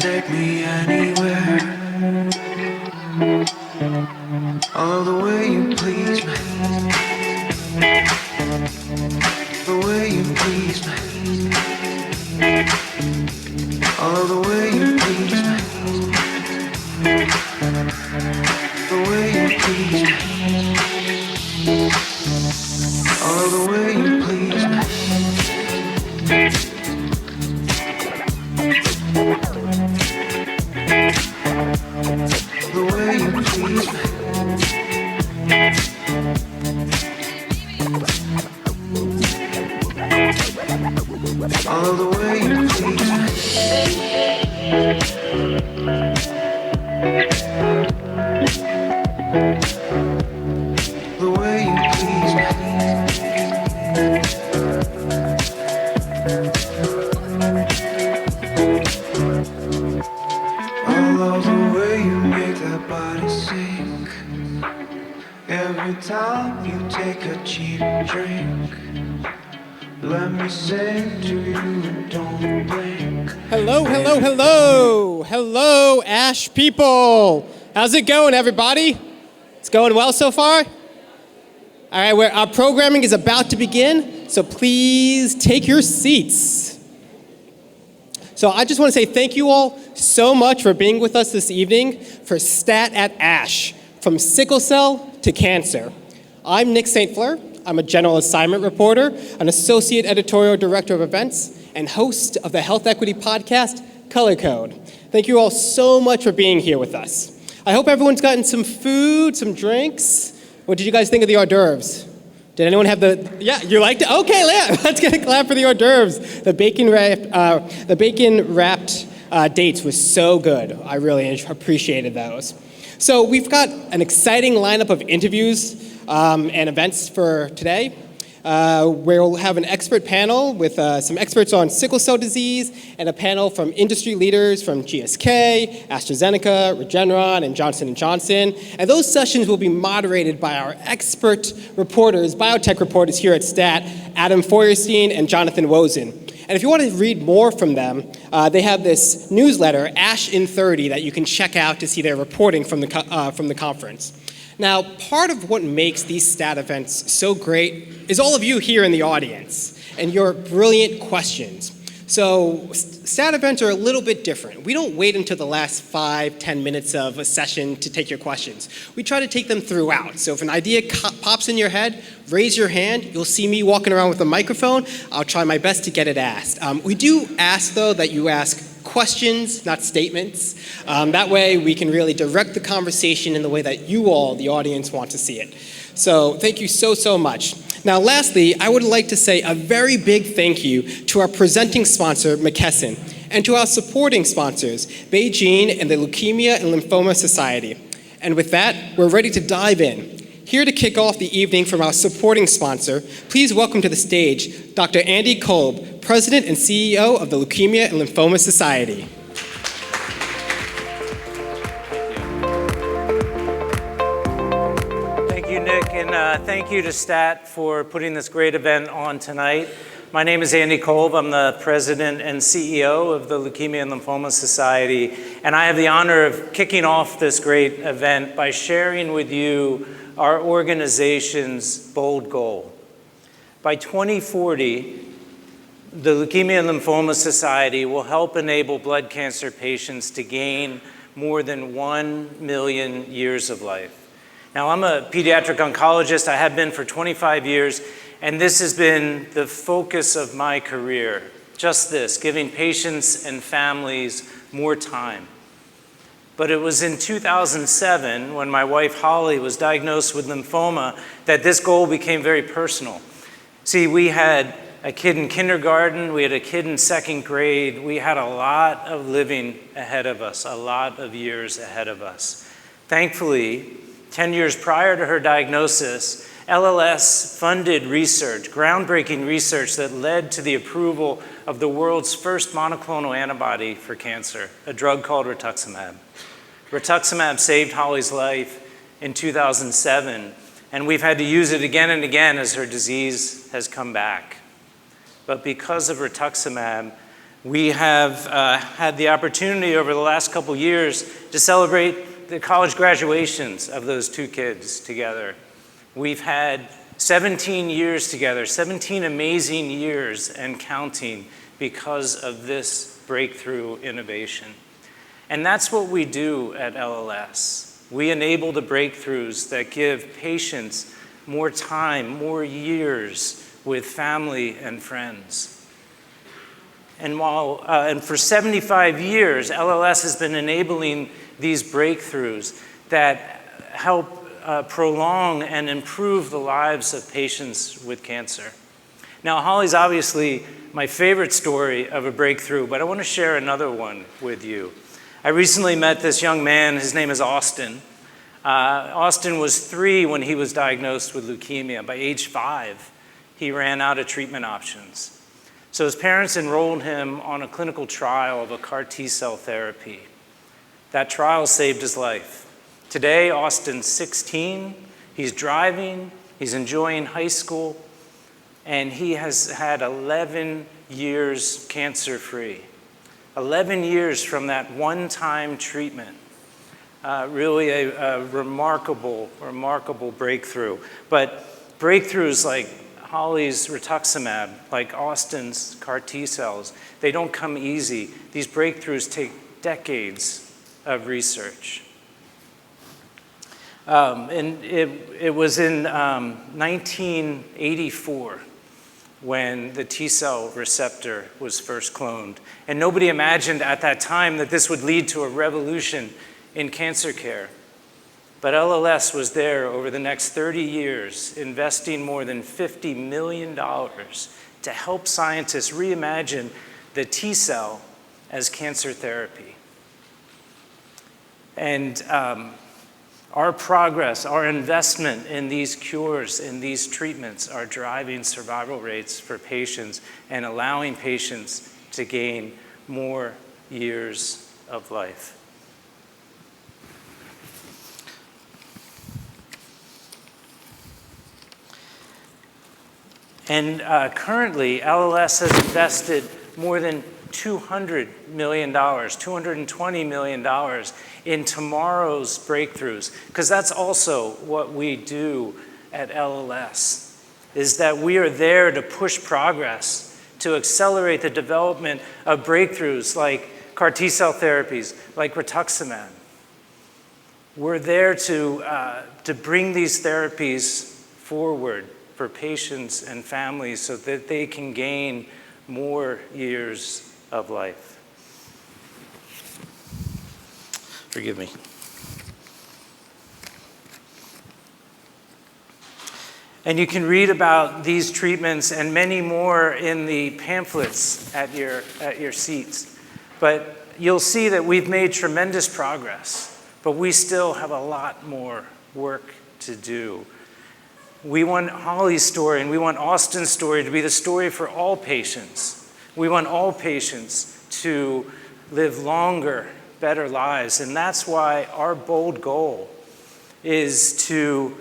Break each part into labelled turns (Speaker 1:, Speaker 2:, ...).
Speaker 1: take me anywhere. Oh, the way you please me. The way you please me. Oh, the way you please me. The way you please me. Oh, the way you please me. The way you please me. Oh, the way you please me. The way you please me. I love the way you make that body sink. Every time you take a cheap drink. Let me sing to you and don't blink.
Speaker 2: Hello, hello, hello. Hello, Ash people. How's it going, everybody? It's going well so far? All right, our programming is about to begin, so please take your seats. So I just want to say thank you all so much for being with us this evening for Stat at ASH, from sickle cell to cancer. I'm Nick St. Fleur. I'm a general assignment reporter, an associate editorial director of events, and host of the health equity podcast, Color Code. Thank you all so much for being here with us. I hope everyone's gotten some food, some drinks. What did you guys think of the hors d'oeuvres? Did anyone have yeah, you liked it? Okay, let's get a clap for the hors d'oeuvres. The bacon wrapped dates was so good. I really appreciated those. So we've got an exciting lineup of interviews and events for today. We'll have an expert panel with some experts on sickle cell disease and a panel from industry leaders from GSK, AstraZeneca, Regeneron, and Johnson & Johnson. And those sessions will be moderated by our expert reporters, biotech reporters here at STAT, Adam Feuerstein and Jonathan Wozen. And if you want to read more from them, they have this newsletter, ASH in 30, that you can check out to see their reporting from the conference. Now, part of what makes these STAT events so great is all of you here in the audience and your brilliant questions. So STAT events are a little bit different. We don't wait until the last 5-10 minutes of a session to take your questions. We try to take them throughout. So if an idea pops in your head, raise your hand. You'll see me walking around with a microphone. I'll try my best to get it asked. We do ask, though, that you ask questions, not statements. That way we can really direct the conversation in the way that you all, the audience, want to see it. So thank you so, so much. Now, lastly, I would like to say a very big thank you to our presenting sponsor, McKesson, and to our supporting sponsors, BeiGene and the Leukemia and Lymphoma Society. And with that, we're ready to dive in. Here to kick off the evening from our supporting sponsor, please welcome to the stage Dr. Andy Kolb, President and CEO of the Leukemia and Lymphoma Society.
Speaker 3: Thank you, Nick, and thank you to STAT for putting this great event on tonight. My name is Andy Kolb. I'm the President and CEO of the Leukemia and Lymphoma Society, and I have the honor of kicking off this great event by sharing with you our organization's bold goal. By 2040, the Leukemia and Lymphoma Society will help enable blood cancer patients to gain more than 1 million years of life. Now, I'm a pediatric oncologist. I have been for 25 years, and this has been the focus of my career. Just this, giving patients and families more time. But it was in 2007, when my wife Holly was diagnosed with lymphoma, that this goal became very personal. See, we had a kid in kindergarten, we had a kid in second grade, we had a lot of living ahead of us, a lot of years ahead of us. Thankfully, 10 years prior to her diagnosis, LLS funded research, groundbreaking research that led to the approval of the world's first monoclonal antibody for cancer, a drug called rituximab. Rituximab saved Holly's life in 2007, and we've had to use it again and again as her disease has come back. But because of rituximab, We have had the opportunity over the last couple years to celebrate the college graduations of those two kids together. We've had 17 years together, 17 amazing years and counting because of this breakthrough innovation. And that's what we do at LLS. We enable the breakthroughs that give patients more time, more years with family and friends. And for 75 years, LLS has been enabling these breakthroughs that help prolong and improve the lives of patients with cancer. Now, Holly's obviously my favorite story of a breakthrough, but I want to share another one with you. I recently met this young man. His name is Austin. Austin was 3 when he was diagnosed with leukemia. By age 5, he ran out of treatment options. So his parents enrolled him on a clinical trial of a CAR T-cell therapy. That trial saved his life. Today, Austin's 16. He's driving. He's enjoying high school. And he has had 11 years cancer-free. 11 years from that one-time treatment. Really a remarkable breakthrough. But breakthroughs like Holly's rituximab, like Austin's CAR T-cells, they don't come easy. These breakthroughs take decades of research. And it was in 1984 when the T-cell receptor was first cloned. And nobody imagined at that time that this would lead to a revolution in cancer care. But LLS was there over the next 30 years, investing more than $50 million to help scientists reimagine the T-cell as cancer therapy. And our progress, our investment in these cures, in these treatments, are driving survival rates for patients and allowing patients to gain more years of life. And currently, LLS has invested more than $200 million, $220 million in tomorrow's breakthroughs, because that's also what we do at LLS, is that we are there to push progress, to accelerate the development of breakthroughs like CAR T-cell therapies, like rituximab. We're there to bring these therapies forward for patients and families so that they can gain more years of life. Forgive me. And you can read about these treatments and many more in the pamphlets at your seats. But you'll see that we've made tremendous progress, but we still have a lot more work to do. We want Holly's story and we want Austin's story to be the story for all patients. We want all patients to live longer, better lives. And that's why our bold goal is to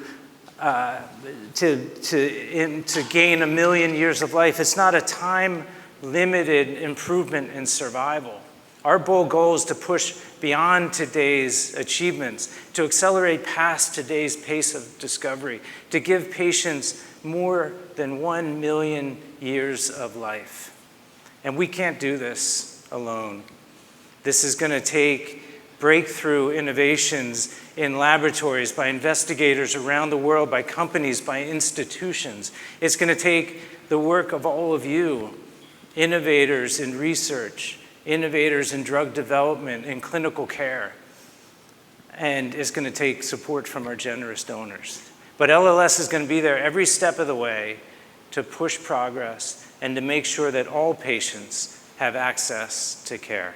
Speaker 3: gain 1 million years of life. It's not a time-limited improvement in survival. Our bold goal is to push beyond today's achievements, to accelerate past today's pace of discovery, to give patients more than 1 million years of life. And we can't do this alone. This is going to take breakthrough innovations in laboratories by investigators around the world, by companies, by institutions. It's going to take the work of all of you, innovators in research, innovators in drug development, in clinical care. And it's going to take support from our generous donors. But LLS is going to be there every step of the way to push progress and to make sure that all patients have access to care.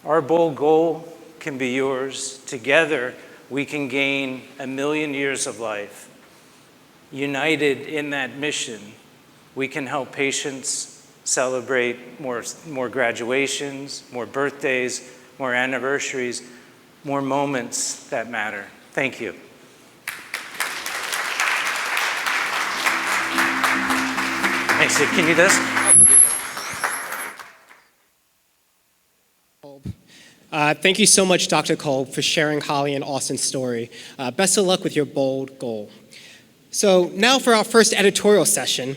Speaker 3: Our bold goal can be yours. Together, we can gain 1 million years of life. United in that mission, we can help patients celebrate more graduations, more birthdays, more anniversaries, more moments that matter. Thank you. Thanks. Can you do this?
Speaker 2: Thank you so much, Dr. Cole, for sharing Holly and Austin's story. Best of luck with your bold goal. So now for our first editorial session,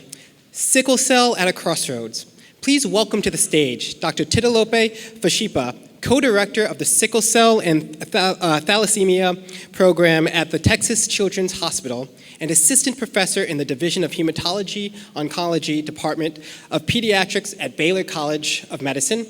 Speaker 2: Sickle Cell at a Crossroads. Please welcome to the stage Dr. Titilope Fashipa, co-director of the Sickle Cell and Thalassemia program at the Texas Children's Hospital and assistant professor in the Division of Hematology Oncology Department of Pediatrics at Baylor College of Medicine.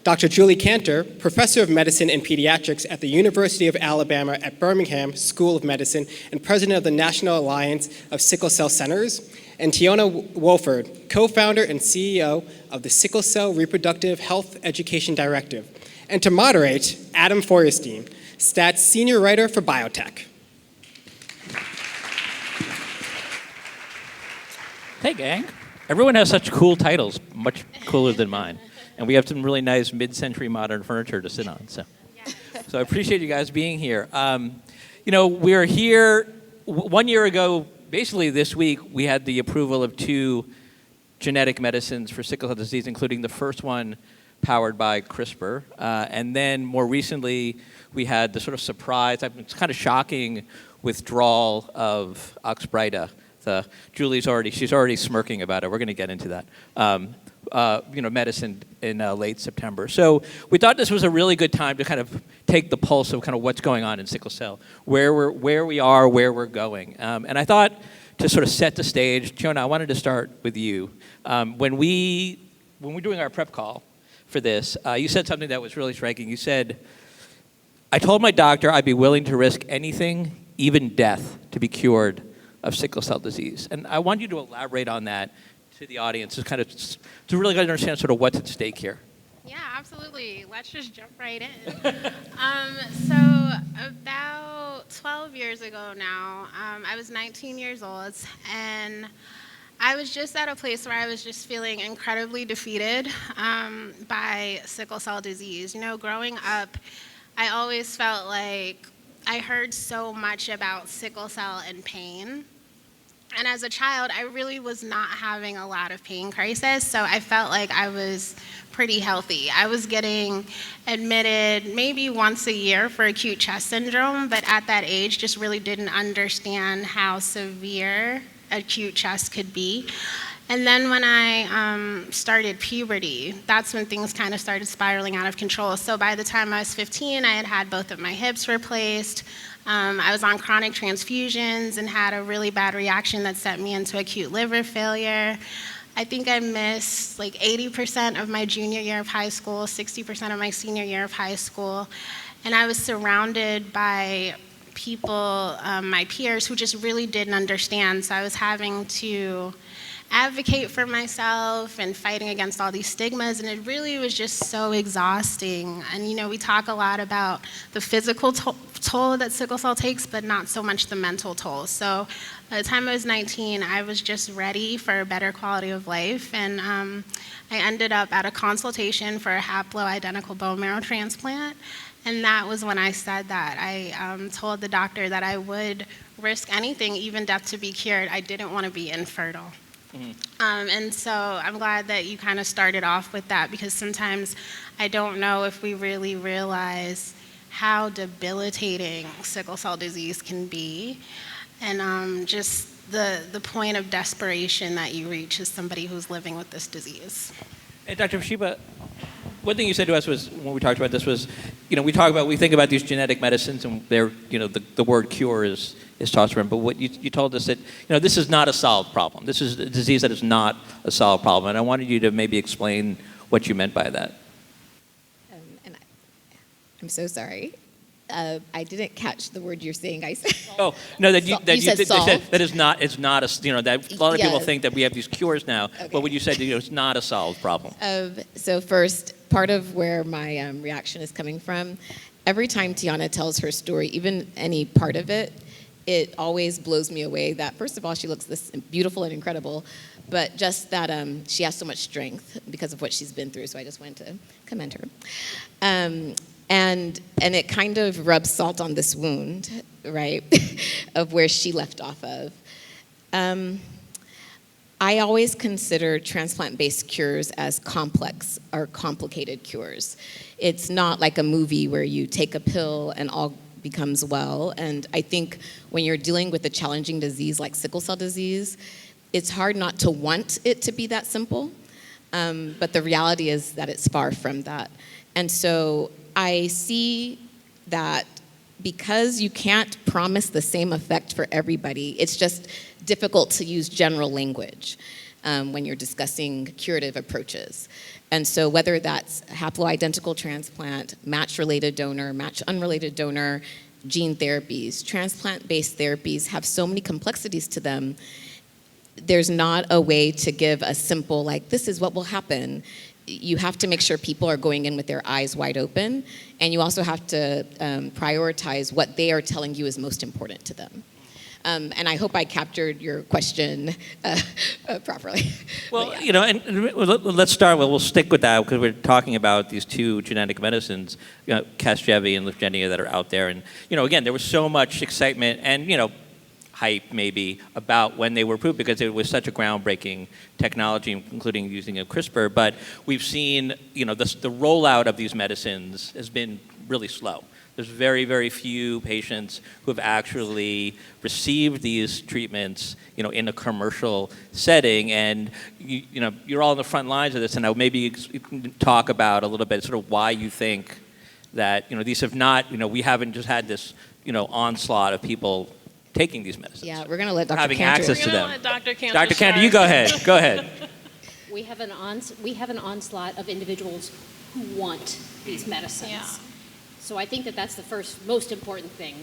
Speaker 2: Dr. Julie Cantor, professor of medicine and pediatrics at the University of Alabama at Birmingham School of Medicine and president of the National Alliance of Sickle Cell Centers. And Tiona Wolford, co-founder and CEO of the Sickle Cell Reproductive Health Education Directive. And to moderate, Adam Feuerstein, STAT's senior writer for biotech.
Speaker 4: Hey, gang. Everyone has such cool titles, much cooler than mine. And we have some really nice mid-century modern furniture to sit on. So I appreciate you guys being here. We're here 1 year ago. Basically, this week, we had the approval of 2 genetic medicines for sickle cell disease, including the first one powered by CRISPR. And then more recently, we had the sort of surprise, it's kind of shocking withdrawal of Oxbryta. Julie's she's already smirking about it. We're going to get into that. Medicine in late September. So we thought this was a really good time to kind of take the pulse of kind of what's going on in sickle cell, where we are, where we're going. And I thought to sort of set the stage, Tiona, I wanted to start with you. When we're doing our prep call for this, you said something that was really striking. You said, I told my doctor I'd be willing to risk anything, even death, to be cured of sickle cell disease. And I want you to elaborate on that to the audience, to really understand sort of what's at stake here.
Speaker 5: Yeah, absolutely. Let's just jump right in. So about 12 years ago now, I was 19 years old, and I was just at a place where I was just feeling incredibly defeated by sickle cell disease. Growing up, I always felt like I heard so much about sickle cell and pain. And as a child, I really was not having a lot of pain crisis, so I felt like I was pretty healthy. I was getting admitted maybe once a year for acute chest syndrome, but at that age just really didn't understand how severe acute chest could be. And then when I started puberty, that's when things kind of started spiraling out of control. So by the time I was 15, I had both of my hips replaced. I was on chronic transfusions and had a really bad reaction that sent me into acute liver failure. I think I missed like 80% of my junior year of high school, 60% of my senior year of high school. And I was surrounded by people, my peers, who just really didn't understand. So I was having to advocate for myself and fighting against all these stigmas, and it really was just so exhausting. And we talk a lot about the physical toll that sickle cell takes, but not so much the mental toll. So by the time I was 19, I was just ready for a better quality of life, and I ended up at a consultation for a haploidentical bone marrow transplant. And that was when I said that. I told the doctor that I would risk anything, even death, to be cured. I didn't want to be infertile. Mm-hmm. And so I'm glad that you kind of started off with that, because sometimes I don't know if we really realize how debilitating sickle cell disease can be, and just the point of desperation that you reach as somebody who's living with this disease.
Speaker 4: And Dr. Fashipa, one thing you said to us was, when we talked about this, was, we think about these genetic medicines, and they're, the word cure is tossed around. But what you told us that, this is not a solved problem. This is a disease that is not a solved problem. And I wanted you to maybe explain what you meant by that.
Speaker 6: I'm so sorry. I didn't catch the word you're saying. I said.
Speaker 4: Oh no,
Speaker 6: you said solved.
Speaker 4: That is not. It's not a. That a lot of people think that we have these cures now.
Speaker 6: Okay.
Speaker 4: But when you said it's not a solved problem.
Speaker 6: So first, part of where my reaction is coming from, every time Tiona tells her story, even any part of it, it always blows me away that, first of all, she looks this beautiful and incredible, but just that she has so much strength because of what she's been through. So I just wanted to commend her. And it kind of rubs salt on this wound, right, of where she left off of. I always consider transplant-based cures as complex or complicated cures. It's not like a movie where you take a pill and all becomes well. And I think when you're dealing with a challenging disease like sickle cell disease, it's hard not to want it to be that simple. But the reality is that it's far from that. And so I see that because you can't promise the same effect for everybody, it's just difficult to use general language when you're discussing curative approaches. And so whether that's haploidentical transplant, match-related donor, match-unrelated donor, gene therapies, transplant-based therapies have so many complexities to them. There's not a way to give a simple, like, this is what will happen. You have to make sure people are going in with their eyes wide open, and you also have to prioritize what they are telling you is most important to them. And I hope I captured your question properly.
Speaker 4: Well, you know, and let's start. Well, we'll stick with that because we're talking about these two genetic medicines, you know, Casgevy and Lyfgenia, that are out there. And you know, again, there was so much excitement and hype maybe about when they were approved because it was such a groundbreaking technology, including using a CRISPR. But we've seen, the rollout of these medicines has been really slow. There's very, very few patients who have actually received these treatments, in a commercial setting. And you're all on the front lines of this, and now maybe you can talk about a little bit sort of why you think that these have not, we haven't just had this, onslaught of people taking these medicines.
Speaker 6: Yeah, we're going to let Dr.
Speaker 4: having
Speaker 6: Cantor.
Speaker 4: access to them.
Speaker 7: Let Dr. Cantor
Speaker 4: Dr. Cantor, you
Speaker 7: start.
Speaker 4: go ahead.
Speaker 8: We have an onslaught of individuals who want these medicines.
Speaker 7: Yeah.
Speaker 8: So I think that that's the first most important thing.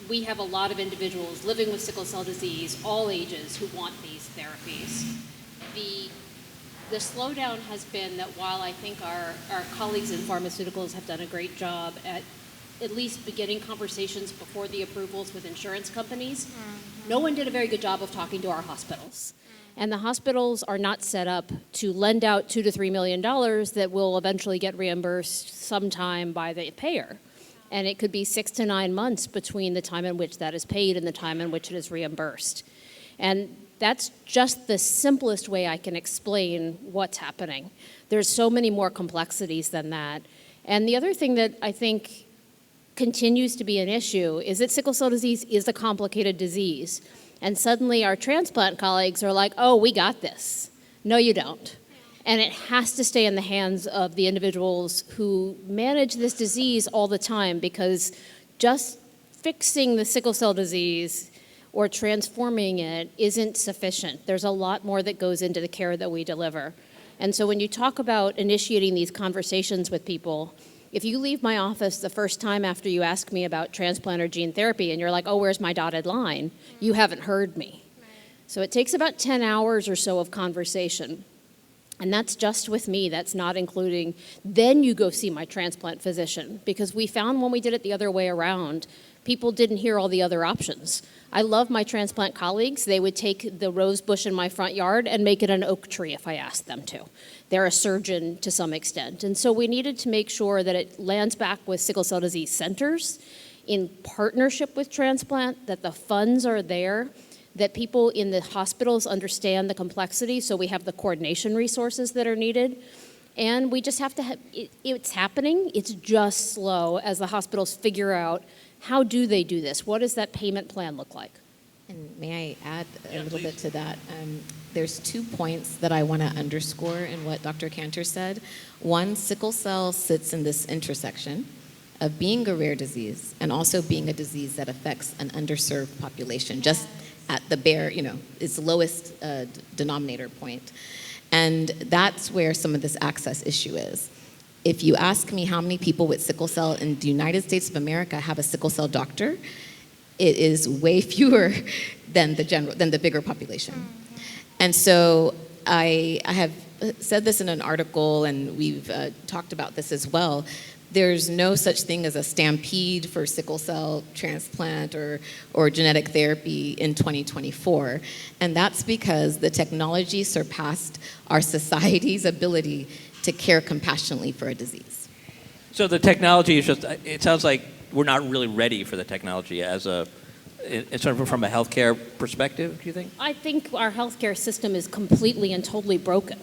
Speaker 8: We have a lot of individuals living with sickle cell disease, all ages, who want these therapies. The slowdown has been that while I think our colleagues in pharmaceuticals have done a great job at least beginning conversations before the approvals with insurance companies, no one did a very good job of talking to our hospitals. And the hospitals are not set up to lend out $2 to $3 million that will eventually get reimbursed sometime by the payer. And it could be 6 to 9 months between the time in which that is paid and the time in which it is reimbursed. And that's just the simplest way I can explain what's happening. There's so many more complexities than that. And the other thing that I think continues to be an issue is that sickle cell disease is a complicated disease. And suddenly our transplant colleagues are like, oh, we got this. No, you don't. And it has to stay in the hands of the individuals who manage this disease all the time, because just fixing the sickle cell disease or transforming it isn't sufficient. There's a lot more that goes into the care that we deliver. And so when you talk about initiating these conversations with people, if you leave my office the first time after you ask me about transplant or gene therapy and you're like, oh, where's my dotted line? You haven't heard me. So it takes about 10 hours or so of conversation. And that's just with me. That's not including, then you go see my transplant physician. Because we found when we did it the other way around, people didn't hear all the other options. I love my transplant colleagues. They would take the rose bush in my front yard and make it an oak tree if I asked them to. They're a surgeon to some extent. And so we needed to make sure that it lands back with sickle cell disease centers in partnership with transplant, that the funds are there, that people in the hospitals understand the complexity, so we have the coordination resources that are needed. And we just have to it's happening. It's just slow as the hospitals figure out, how do they do this? What does that payment plan look like?
Speaker 6: And may I add a little bit to that? There's 2 points that I want to underscore in what Dr. Cantor said. One, sickle cell sits in this intersection of being a rare disease and also being a disease that affects an underserved population, just at the bare, its lowest denominator point. And that's where some of this access issue is. If you ask me how many people with sickle cell in the United States of America have a sickle cell doctor, it is way fewer than the bigger population. And so I have said this in an article, and we've talked about this as well. There's no such thing as a stampede for sickle cell transplant or genetic therapy in 2024. And that's because the technology surpassed our society's ability to care compassionately for a disease.
Speaker 4: So the technology is just, it sounds like we're not really ready for the technology as a sort of from a healthcare perspective, do you think?
Speaker 8: I think our healthcare system is completely and totally broken.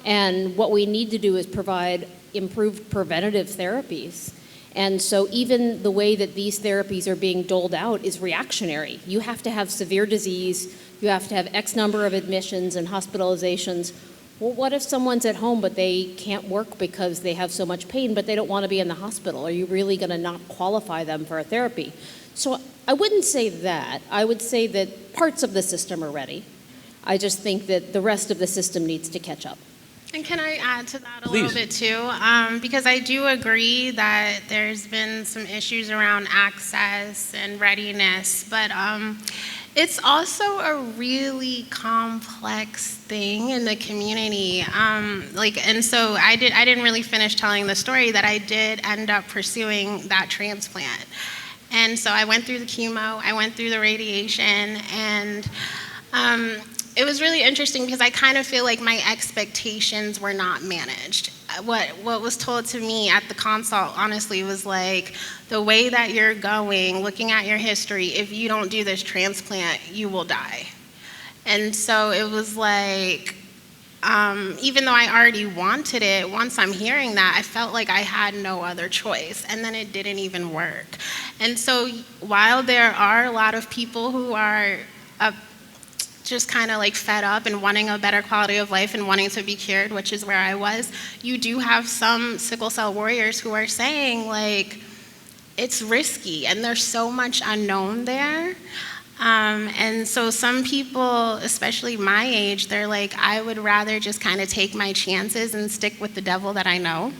Speaker 8: And what we need to do is provide improved preventative therapies. And so even the way that these therapies are being doled out is reactionary. You have to have severe disease, you have to have X number of admissions and hospitalizations. Well, what if someone's at home but they can't work because they have so much pain, but they don't want to be in the hospital? Are you really going to not qualify them for a therapy? So I wouldn't say that. I would say that parts of the system are ready. I just think that the rest of the system needs to catch up.
Speaker 5: And can I add to that a
Speaker 4: Please.
Speaker 5: little bit too? Because I do agree that there's been some issues around access and readiness, but it's also a really complex thing in the community. And so I didn't really finish telling the story that I did end up pursuing that transplant. And so I went through the chemo, I went through the radiation, and it was really interesting because I kind of feel like my expectations were not managed. What was told to me at the consult, honestly, was like, the way that you're going, looking at your history, if you don't do this transplant, you will die. And so it was like, even though I already wanted it, once I'm hearing that, I felt like I had no other choice, and then it didn't even work. And so while there are a lot of people who are just kind of like fed up and wanting a better quality of life and wanting to be cured, which is where I was, you do have some sickle cell warriors who are saying like, it's risky and there's so much unknown there. And so some people, especially my age, they're like, I would rather just kind of take my chances and stick with the devil that I know.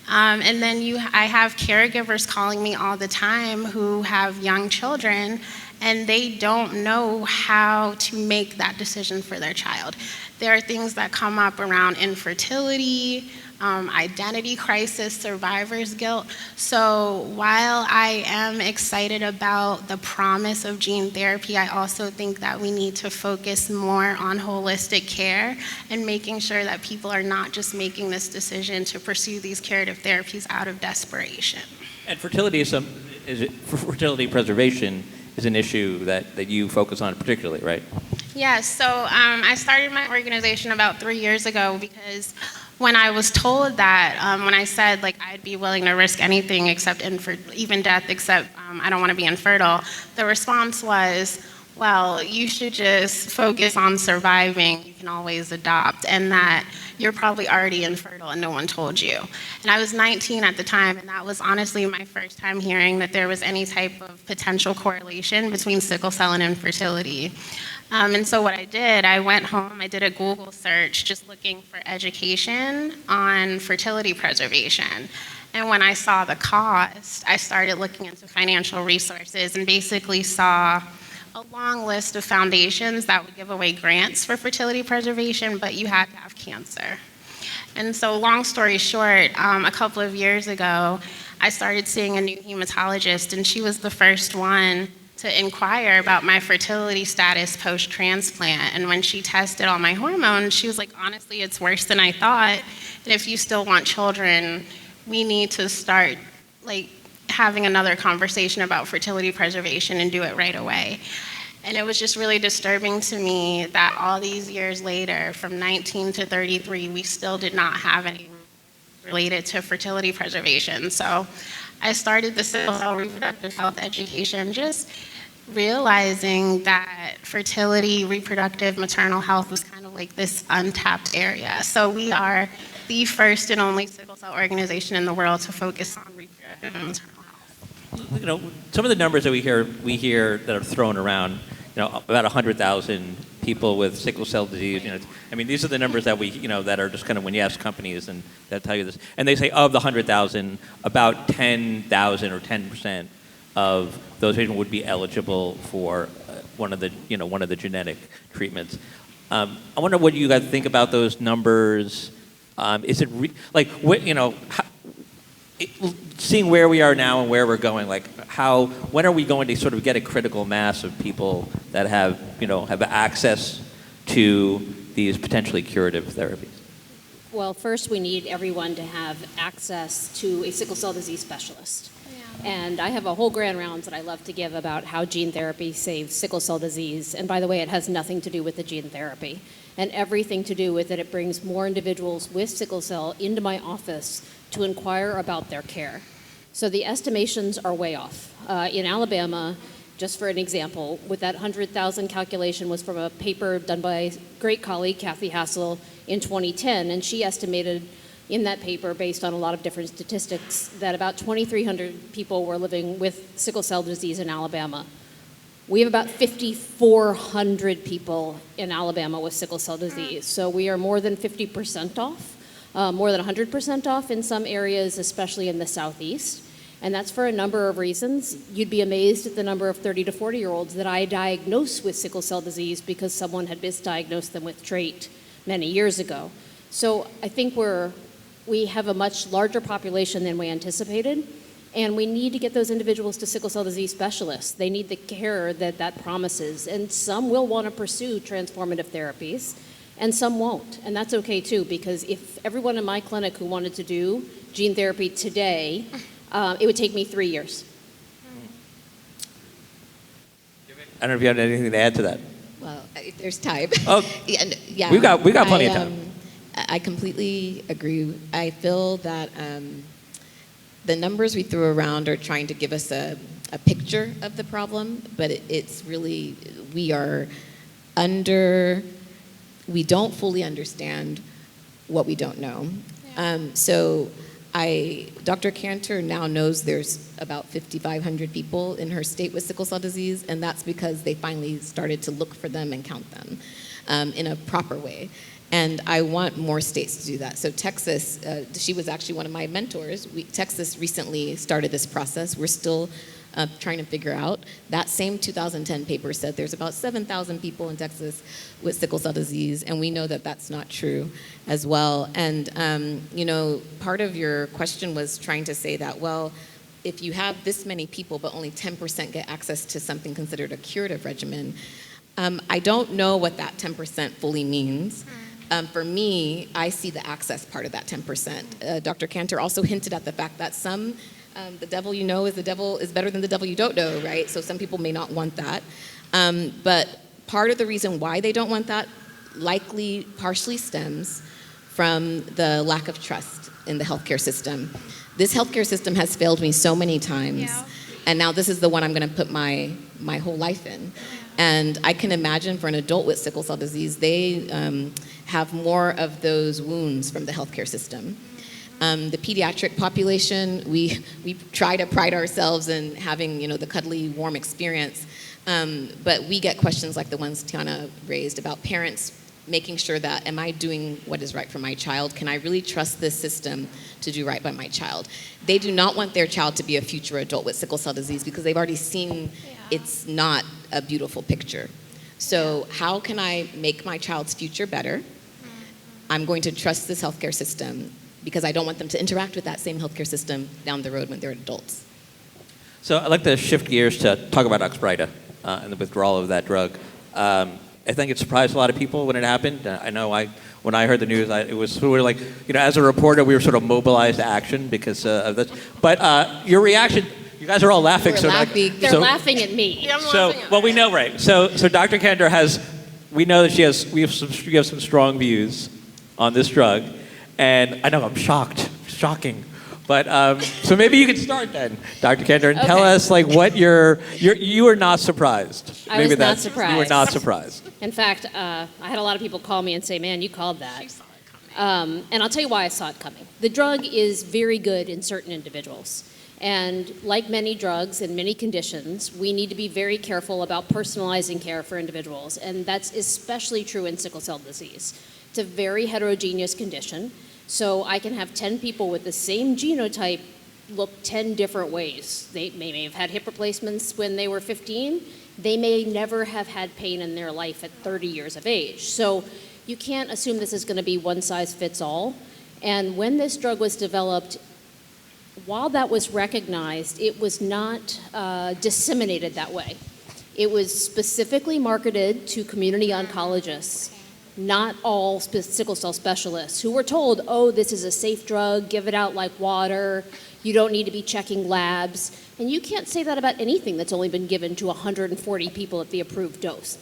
Speaker 5: And then I have caregivers calling me all the time who have young children, and they don't know how to make that decision for their child. There are things that come up around infertility, identity crisis, survivor's guilt. So while I am excited about the promise of gene therapy, I also think that we need to focus more on holistic care and making sure that people are not just making this decision to pursue these curative therapies out of desperation.
Speaker 4: And fertility fertility preservation is an issue that you focus on particularly, right?
Speaker 5: Yes, so I started my organization about 3 years ago because when I was told that, when I said like I'd be willing to risk anything except even death, except I don't want to be infertile, the response was, well, you should just focus on surviving, you can always adopt, and that you're probably already infertile and no one told you. And I was 19 at the time, and that was honestly my first time hearing that there was any type of potential correlation between sickle cell and infertility. And so what I did, I went home, I did a Google search just looking for education on fertility preservation. And when I saw the cost, I started looking into financial resources and basically saw a long list of foundations that would give away grants for fertility preservation, but you had to have cancer. And so long story short, a couple of years ago, I started seeing a new hematologist, and she was the first one to inquire about my fertility status post-transplant. And when she tested all my hormones, she was like, honestly, it's worse than I thought. And if you still want children, we need to start like having another conversation about fertility preservation and do it right away. And it was just really disturbing to me that all these years later, from 19 to 33, we still did not have any related to fertility preservation. So I started the Sickle Cell Reproductive Health Education, just realizing that fertility, reproductive, maternal health was kind of like this untapped area. So we are the first and only sickle cell organization in the world to focus on reproductive and maternal health.
Speaker 4: You know, some of the numbers that we hear that are thrown around, you know, about 100,000 people with sickle cell disease. You know, I mean, these are the numbers that that are just kind of when you ask companies and they'll tell you this, and they say of the 100,000, about 10,000 or 10% of those patients would be eligible for one of the genetic treatments. I wonder what you guys think about those numbers. Is it seeing where we are now and where we're going, when are we going to sort of get a critical mass of people that have access to these potentially curative therapies?
Speaker 8: Well, first we need everyone to have access to a sickle cell disease specialist. And I have a whole grand rounds that I love to give about how gene therapy saves sickle cell disease. And by the way, it has nothing to do with the gene therapy and everything to do with that it brings more individuals with sickle cell into my office to inquire about their care. So the estimations are way off. In Alabama, just for an example, with that 100,000 calculation was from a paper done by a great colleague, Kathy Hassel, in 2010, and she estimated in that paper, based on a lot of different statistics, that about 2,300 people were living with sickle cell disease in Alabama. We have about 5,400 people in Alabama with sickle cell disease, so we are more than 50% off, more than 100% off in some areas, especially in the southeast. And that's for a number of reasons. You'd be amazed at the number of 30 to 40-year-olds that I diagnose with sickle cell disease because someone had misdiagnosed them with trait many years ago. So I think we have a much larger population than we anticipated, and we need to get those individuals to sickle cell disease specialists. They need the care that promises, and some will want to pursue transformative therapies, and some won't, and that's okay too, because if everyone in my clinic who wanted to do gene therapy today, it would take me 3 years.
Speaker 4: I don't know if you have anything to add to that.
Speaker 6: Well, if there's time.
Speaker 4: Oh,
Speaker 6: yeah.
Speaker 4: We've got plenty of time.
Speaker 6: I completely agree. I feel that the numbers we threw around are trying to give us a picture of the problem, but it's really, we don't fully understand what we don't know. So Dr. Cantor now knows there's about 5,500 people in her state with sickle cell disease, and that's because they finally started to look for them and count them in a proper way. And I want more states to do that. So Texas, she was actually one of my mentors. Texas recently started this process. We're still trying to figure out. That same 2010 paper said there's about 7,000 people in Texas with sickle cell disease, and we know that that's not true as well. And, part of your question was trying to say that, well, if you have this many people but only 10% get access to something considered a curative regimen, I don't know what that 10% fully means. For me, I see the access part of that 10%. Dr. Cantor also hinted at the fact that the devil you know is better than the devil you don't know, right? So some people may not want that. But part of the reason why they don't want that likely partially stems from the lack of trust in the healthcare system. This healthcare system has failed me so many times, and now this is the one I'm going to put my whole life in. And I can imagine for an adult with sickle cell disease, they have more of those wounds from the healthcare system. The pediatric population, we try to pride ourselves in having, the cuddly, warm experience, but we get questions like the ones Tiana raised about parents making sure that, am I doing what is right for my child? Can I really trust this system to do right by my child? They do not want their child to be a future adult with sickle cell disease because they've already seen it's not a beautiful picture. So how can I make my child's future better? I'm going to trust this healthcare system because I don't want them to interact with that same healthcare system down the road when they're adults.
Speaker 4: So I'd like to shift gears to talk about Oxbryta and the withdrawal of that drug. I think it surprised a lot of people when it happened. I know when I heard the news, it was sort of like, as a reporter, we were sort of mobilized to action because of this. But your reaction, you guys are all laughing.
Speaker 6: We're laughing.
Speaker 8: They're laughing at me.
Speaker 4: We know, right? So Dr. Cantor we know that you have some strong views on this drug, and I know I'm shocking. But so maybe you could start then, Dr. Cantor, and tell us what you were not surprised.
Speaker 8: I was not surprised.
Speaker 4: You were not surprised.
Speaker 8: In fact, I had a lot of people call me and say, "Man, you called that." She saw it coming. And I'll tell you why I saw it coming. The drug is very good in certain individuals. And like many drugs and many conditions, we need to be very careful about personalizing care for individuals. And that's especially true in sickle cell disease. It's a very heterogeneous condition. So I can have 10 people with the same genotype look 10 different ways. They may have had hip replacements when they were 15. They may never have had pain in their life at 30 years of age. So you can't assume this is going to be one size fits all. And when this drug was developed, while that was recognized, it was not disseminated that way. It was specifically marketed to community oncologists not all sickle cell specialists who were told, oh, this is a safe drug, give it out like water, you don't need to be checking labs. And you can't say that about anything that's only been given to 140 people at the approved dose.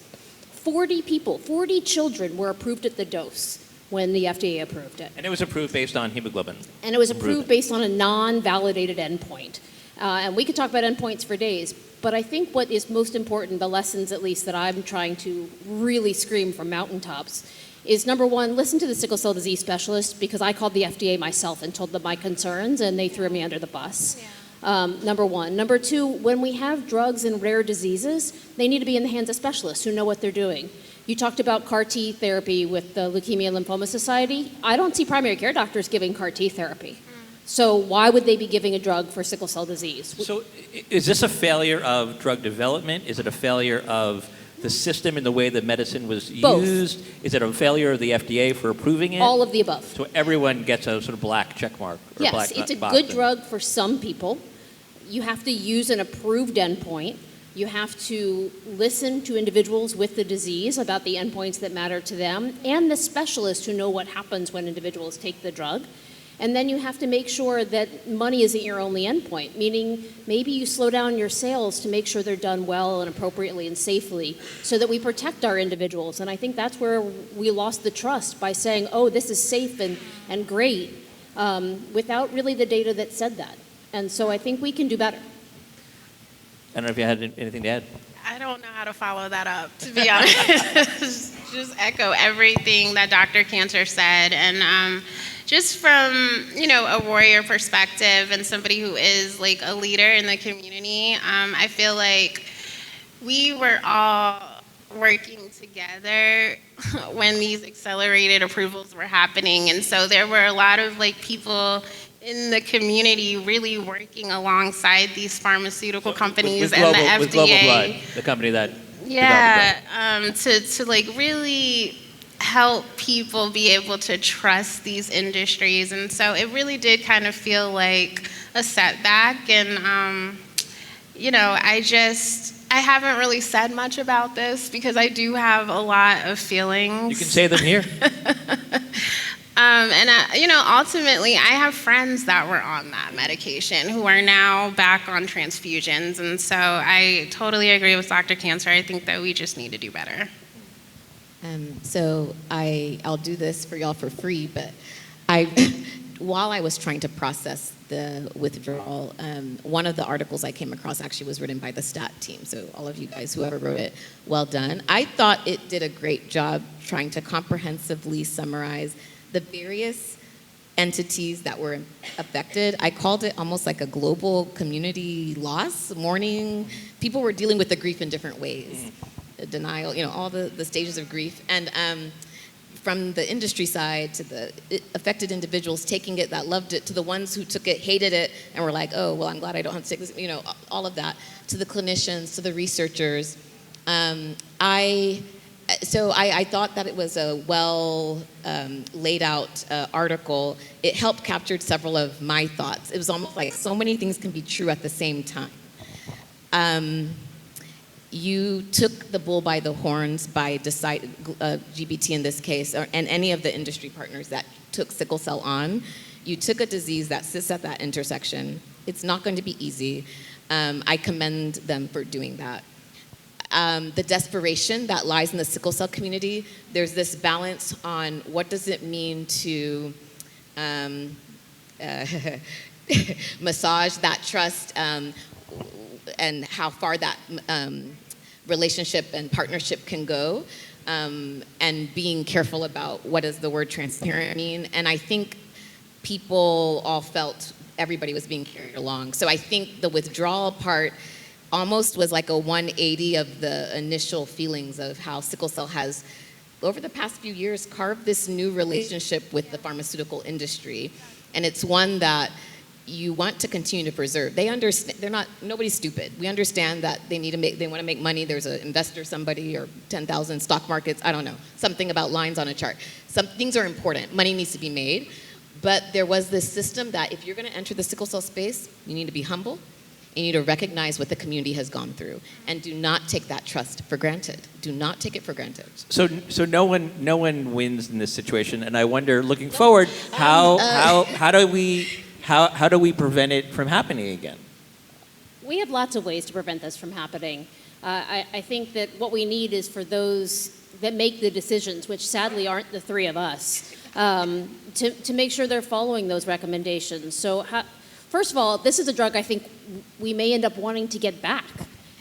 Speaker 8: 40 people, 40 children were approved at the dose when the FDA approved it.
Speaker 4: And it was approved based on hemoglobin.
Speaker 8: And it was approved based on a non-validated endpoint. And we could talk about endpoints for days, but I think what is most important, the lessons at least that I'm trying to really scream from mountaintops, is number one, listen to the sickle cell disease specialist, because I called the FDA myself and told them my concerns, and they threw me under the bus. Number one. Number two, when we have drugs in rare diseases, they need to be in the hands of specialists who know what they're doing. You talked about CAR T therapy with the Leukemia and Lymphoma Society. I don't see primary care doctors giving CAR T therapy. So why would they be giving a drug for sickle cell disease?
Speaker 4: So is this a failure of drug development? Is it a failure of the system and the way the medicine was
Speaker 8: Both.
Speaker 4: used? Is it a failure of the FDA for approving it?
Speaker 8: All of the above.
Speaker 4: So everyone gets a sort of black check mark? Or
Speaker 8: Yes,
Speaker 4: black
Speaker 8: it's a
Speaker 4: box
Speaker 8: good
Speaker 4: then.
Speaker 8: drug for some people. You have to use an approved endpoint. You have to listen to individuals with the disease about the endpoints that matter to them, and the specialists who know what happens when individuals take the drug. And then you have to make sure that money isn't your only endpoint, meaning maybe you slow down your sales to make sure they're done well and appropriately and safely so that we protect our individuals. And I think that's where we lost the trust by saying, oh, this is safe and great, without really the data that said that. And so I think we can do better.
Speaker 4: I don't know if you had anything to add.
Speaker 5: I don't know how to follow that up, to be honest. Just echo everything that Dr. Cantor said. And just from, a warrior perspective and somebody who is like a leader in the community, I feel like we were all working together when these accelerated approvals were happening. And so there were a lot of people in the community really working alongside these pharmaceutical companies and the FDA.
Speaker 4: With Global Blood, the company that
Speaker 5: to really help people be able to trust these industries. And so it really did kind of feel like a setback. And, I haven't really said much about this because I do have a lot of feelings.
Speaker 4: You can say them here.
Speaker 5: Ultimately, I have friends that were on that medication who are now back on transfusions. And so I totally agree with Dr. Cantor. I think that we just need to do better.
Speaker 6: So I'll do this for y'all for free, but while I was trying to process the withdrawal, one of the articles I came across actually was written by the STAT team. So all of you guys, whoever wrote it, well done. I thought it did a great job trying to comprehensively summarize the various entities that were affected. I called it almost like a global community loss, mourning. People were dealing with the grief in different ways. Denial, all the stages of grief. And from the industry side to the affected individuals taking it that loved it, to the ones who took it, hated it, and were like, oh, well, I'm glad I don't have to take this, all of that, to the clinicians, to the researchers. I thought that it was a well laid out article. It helped capture several of my thoughts. It was almost like so many things can be true at the same time. You took the bull by the horns by GBT in this case, and any of the industry partners that took sickle cell on. You took a disease that sits at that intersection. It's not going to be easy. I commend them for doing that. The desperation that lies in the sickle cell community, there's this balance on what does it mean to massage that trust and how far that relationship and partnership can go, and being careful about what does the word transparent mean. And I think people all felt everybody was being carried along. So I think the withdrawal part almost was like a 180 of the initial feelings of how sickle cell has, over the past few years, carved this new relationship with the pharmaceutical industry. And it's one that you want to continue to preserve. They understand, nobody's stupid. We understand that they want to make money. There's an investor, somebody, or 10,000 stock markets, I don't know, something about lines on a chart. Some things are important. Money needs to be made. But there was this system that if you're going to enter the sickle cell space, you need to be humble, You need to recognize what the community has gone through, and do not take that trust for granted. Do not take it for granted.
Speaker 4: So no one wins in this situation, and I wonder, looking forward, how do we prevent it from happening again?
Speaker 8: We have lots of ways to prevent this from happening. I think that what we need is for those that make the decisions, which sadly aren't the three of us, to make sure they're following those recommendations. So first of all, this is a drug I think we may end up wanting to get back.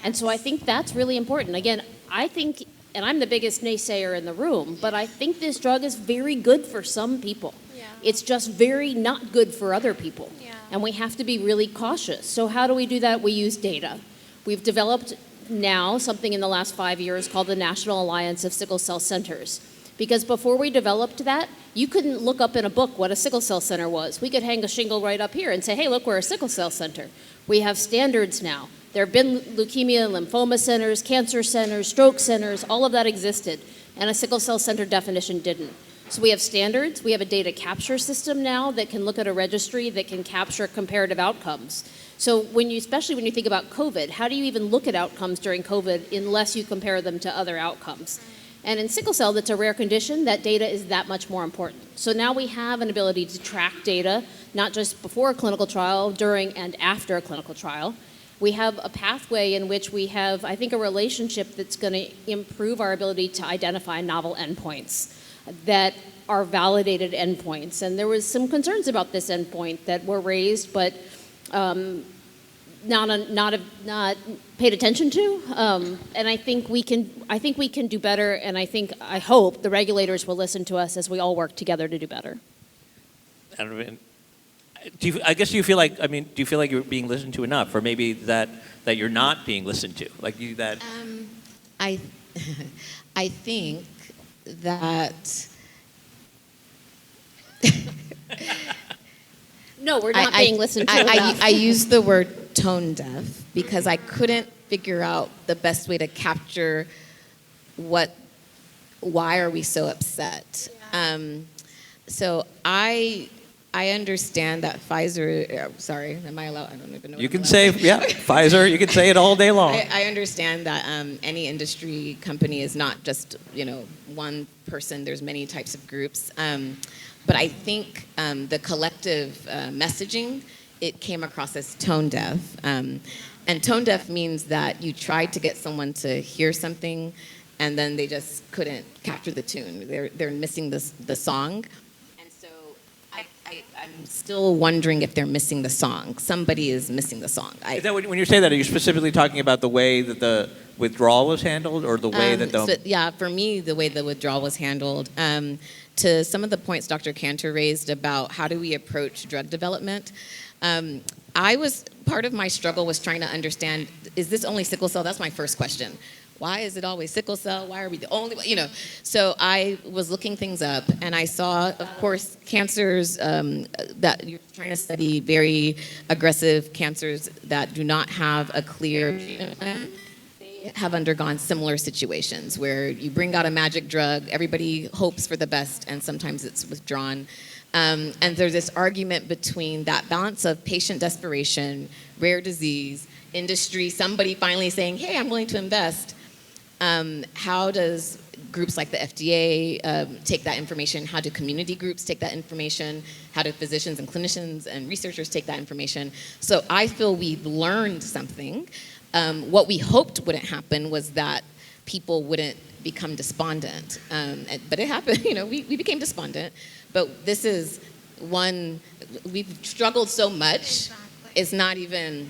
Speaker 8: And so I think that's really important. Again, I think, and I'm the biggest naysayer in the room, but I think this drug is very good for some people.
Speaker 5: Yeah.
Speaker 8: It's just very not good for other people.
Speaker 5: Yeah.
Speaker 8: And we have to be really cautious. So how do we do that? We use data. We've developed now something in the last 5 years called the National Alliance of Sickle Cell Centers. Because before we developed that, you couldn't look up in a book what a sickle cell center was. We could hang a shingle right up here and say, hey, look, we're a sickle cell center. We have standards now. There have been leukemia and lymphoma centers, cancer centers, stroke centers, all of that existed. And a sickle cell center definition didn't. So we have standards. We have a data capture system now that can look at a registry that can capture comparative outcomes. So especially when you think about COVID, how do you even look at outcomes during COVID unless you compare them to other outcomes? And in sickle cell, that's a rare condition, that data is that much more important. So now we have an ability to track data, not just before a clinical trial, during and after a clinical trial. We have a pathway in which we have, I think, a relationship that's going to improve our ability to identify novel endpoints that are validated endpoints. And there was some concerns about this endpoint that were raised, but not paid attention to. And I think we can do better. And I hope the regulators will listen to us as we all work together to do better.
Speaker 4: Do you feel like you're being listened to enough, or maybe that you're not being listened to,
Speaker 6: I think that.
Speaker 8: No, we're not being listened to enough.
Speaker 6: I used the word tone deaf because I couldn't figure out the best way to capture why are we so upset.
Speaker 5: Yeah.
Speaker 6: So I understand that Pfizer, sorry, am I allowed? I don't even know.
Speaker 4: You can say, Pfizer, you can say it all day long.
Speaker 6: I understand that any industry company is not just, one person, there's many types of groups. But I think the collective messaging, it came across as tone deaf. And tone deaf means that you tried to get someone to hear something and then they just couldn't capture the tune. They're missing the song. And so I'm still wondering if they're missing the song. Somebody is missing the song.
Speaker 4: Is that when you say that, are you specifically talking about the way that the withdrawal was handled, or the way that the...
Speaker 6: Yeah, for me, the way the withdrawal was handled. To some of the points Dr. Cantor raised about how do we approach drug development, part of my struggle was trying to understand, is this only sickle cell? That's my first question. Why is it always sickle cell? Why are we the only, So I was looking things up, and I saw, of course, cancers that you're trying to study, very aggressive cancers that do not have a clear treatment plan. Have undergone similar situations where you bring out a magic drug, everybody hopes for the best, and sometimes it's withdrawn. And there's this argument between that balance of patient desperation, rare disease, industry, somebody finally saying, hey, I'm willing to invest. How does groups like the FDA take that information? How do community groups take that information? How do physicians and clinicians and researchers take that information? So I feel we've learned something. What we hoped wouldn't happen was that people wouldn't become despondent. But it happened, we became despondent. But this is one, we've struggled so much.
Speaker 5: Exactly.
Speaker 6: It's not even,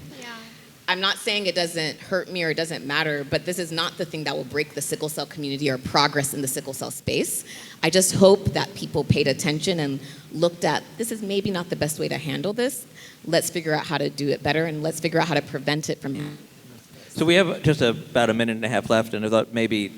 Speaker 6: I'm not saying it doesn't hurt me or it doesn't matter, but this is not the thing that will break the sickle cell community or progress in the sickle cell space. I just hope that people paid attention and looked at, this is maybe not the best way to handle this. Let's figure out how to do it better, and let's figure out how to prevent it from happening.
Speaker 4: So we have just about a minute and a half left, and I thought maybe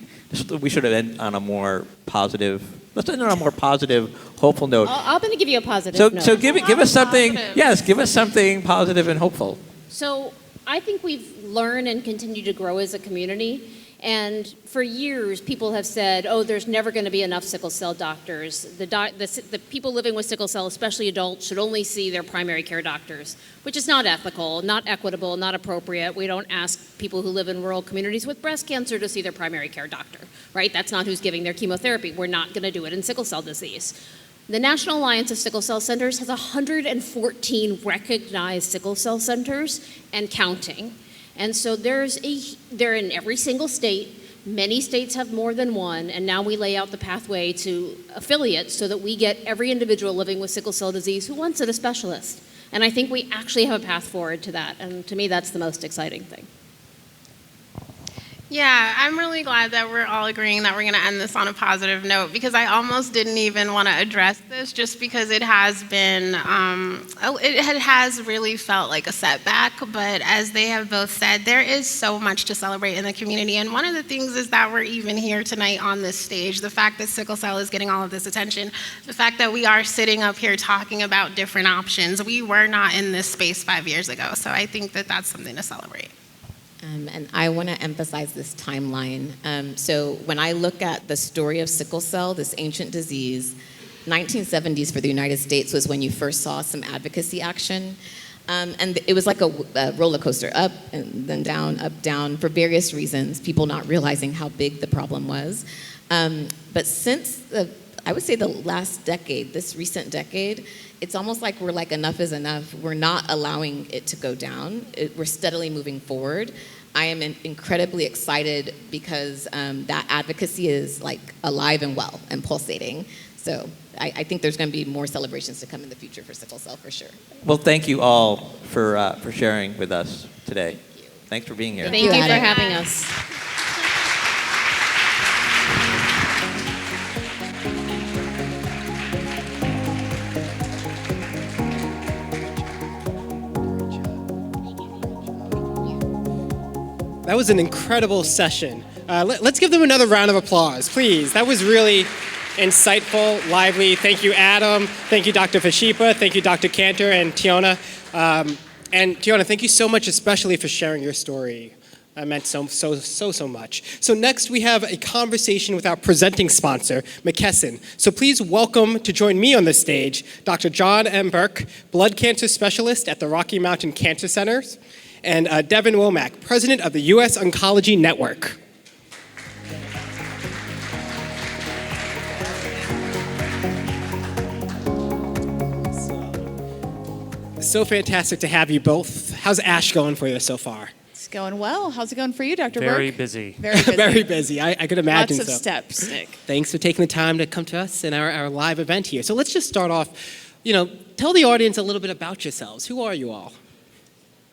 Speaker 4: we should have ended on a more positive. Let's end on a more positive, hopeful note.
Speaker 8: I'm going to give you a positive note.
Speaker 4: So give us something. Positive. Yes, give us something positive and hopeful.
Speaker 8: So I think we've learned and continue to grow as a community. And for years, people have said, oh, there's never going to be enough sickle cell doctors. The people living with sickle cell, especially adults, should only see their primary care doctors, which is not ethical, not equitable, not appropriate. We don't ask people who live in rural communities with breast cancer to see their primary care doctor, right? That's not who's giving their chemotherapy. We're not going to do it in sickle cell disease. The National Alliance of Sickle Cell Centers has 114 recognized sickle cell centers and counting. And so they're in every single state. Many states have more than one, and now we lay out the pathway to affiliates so that we get every individual living with sickle cell disease who wants it a specialist. And I think we actually have a path forward to that, and to me that's the most exciting thing.
Speaker 5: Yeah, I'm really glad that we're all agreeing that we're going to end this on a positive note, because I almost didn't even want to address this just because it has been, it has really felt like a setback. But as they have both said, there is so much to celebrate in the community. And one of the things is that we're even here tonight on this stage. The fact that sickle cell is getting all of this attention, the fact that we are sitting up here talking about different options. We were not in this space 5 years ago. So I think that that's something to celebrate.
Speaker 6: And I want to emphasize this timeline. So when I look at the story of sickle cell, this ancient disease, 1970s for the United States was when you first saw some advocacy action. And it was like a roller coaster, up and then down, up, down, for various reasons, people not realizing how big the problem was. But since I would say the last decade, this recent decade, it's almost like we're like, enough is enough. We're not allowing it to go down. We're steadily moving forward. I am incredibly excited because that advocacy is like alive and well and pulsating. So I think there's going to be more celebrations to come in the future for sickle cell for sure.
Speaker 4: Well, thank you all for sharing with us today. Thanks for being here.
Speaker 8: Thank you for having us.
Speaker 2: That was an incredible session. Let's give them another round of applause, please. That was really insightful, lively. Thank you, Adam. Thank you, Dr. Fashipa. Thank you, Dr. Cantor and Tiona. And Tiona, thank you so much, especially for sharing your story. That meant so much. So next we have a conversation with our presenting sponsor, McKesson. So please welcome to join me on the stage, Dr. John M. Burke, blood cancer specialist at the Rocky Mountain Cancer Centers, and Devin Womack, president of the U.S. Oncology Network. So fantastic to have you both. How's ASH going for you so far?
Speaker 7: It's going well. How's it going for you, Dr.
Speaker 9: Very
Speaker 7: Burke?
Speaker 9: busy.
Speaker 7: Very busy.
Speaker 2: Very busy. I could imagine.
Speaker 7: Lots of
Speaker 2: so.
Speaker 7: steps, Nick.
Speaker 2: Thanks for taking the time to come to us in our live event here. So let's just start off, tell the audience a little bit about yourselves. Who are you all?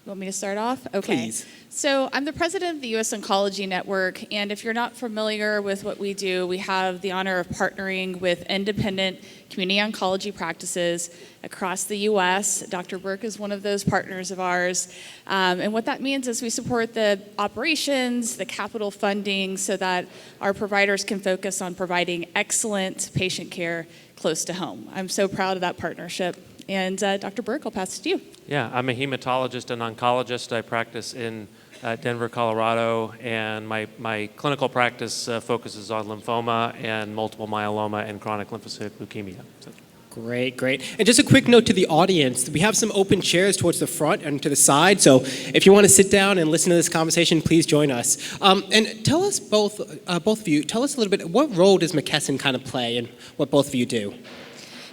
Speaker 7: You want me to start off? Okay.
Speaker 2: Please.
Speaker 7: So I'm the president of the U.S. Oncology Network, and if you're not familiar with what we do, we have the honor of partnering with independent community oncology practices across the U.S. Dr. Burke is one of those partners of ours. And what that means is we support the operations, the capital funding, so that our providers can focus on providing excellent patient care close to home. I'm so proud of that partnership. And Dr. Burke, I'll pass it to you.
Speaker 9: Yeah, I'm a hematologist and oncologist. I practice in Denver, Colorado, and my clinical practice focuses on lymphoma and multiple myeloma and chronic lymphocytic leukemia. So.
Speaker 2: Great. And just a quick note to the audience, we have some open chairs towards the front and to the side, so if you want to sit down and listen to this conversation, please join us. And tell us both of you, tell us a little bit, what role does McKesson kind of play in what both of you do?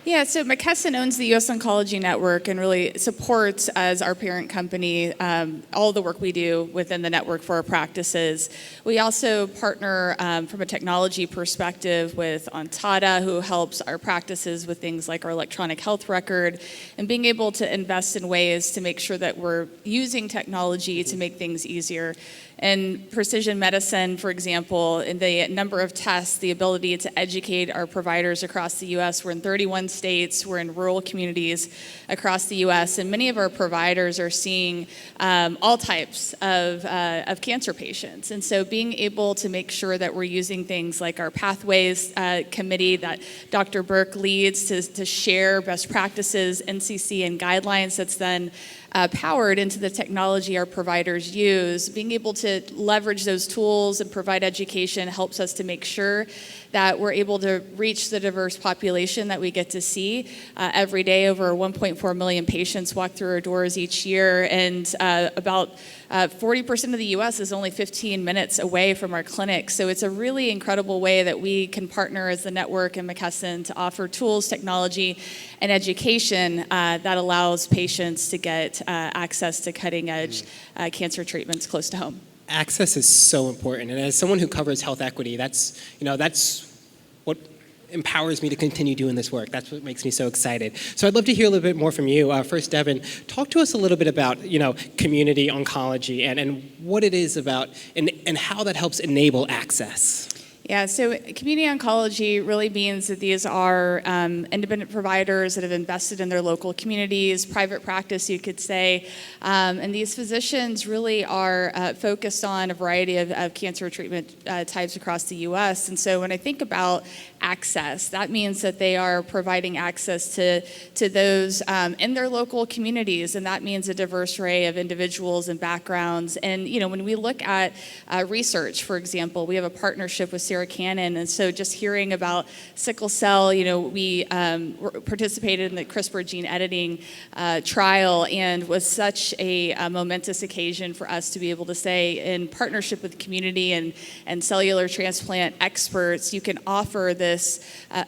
Speaker 7: Yeah, so McKesson owns the U.S. Oncology Network and really supports, as our parent company, all the work we do within the network for our practices. We also partner from a technology perspective with Ontada, who helps our practices with things like our electronic health record, and being able to invest in ways to make sure that we're using technology to make things easier. In precision medicine, for example, in the number of tests, the ability to educate our providers across the U.S. We're in 31 states, we're in rural communities across the U.S., and many of our providers are seeing all types of cancer patients. And so being able to make sure that we're using things like our Pathways Committee that Dr. Burke leads to share best practices, NCC, and guidelines that's then powered into the technology our providers use. Being able to leverage those tools and provide education helps us to make sure that we're able to reach the diverse population that we get to see. Every day, over 1.4 million patients walk through our doors each year, and about 40% of the US is only 15 minutes away from our clinic. So it's a really incredible way that we can partner as the network in McKesson to offer tools, technology, and education that allows patients to get access to cutting edge cancer treatments close to home.
Speaker 2: Access is so important, and as someone who covers health equity, that's what empowers me to continue doing this work. That's what makes me so excited. So I'd love to hear a little bit more from you. First, Devin, talk to us a little bit about community oncology and what it is about and how that helps enable access.
Speaker 7: Yeah, so community oncology really means that these are independent providers that have invested in their local communities, private practice, you could say. And these physicians really are focused on a variety of cancer treatment types across the US. And so when I think about access, that means that they are providing access to those in their local communities. And that means a diverse array of individuals and backgrounds. And, when we look at research, for example, we have a partnership with Sarah Cannon. And so just hearing about sickle cell, we participated in the CRISPR gene editing trial, and was such a momentous occasion for us to be able to say, in partnership with the community and cellular transplant experts, you can offer this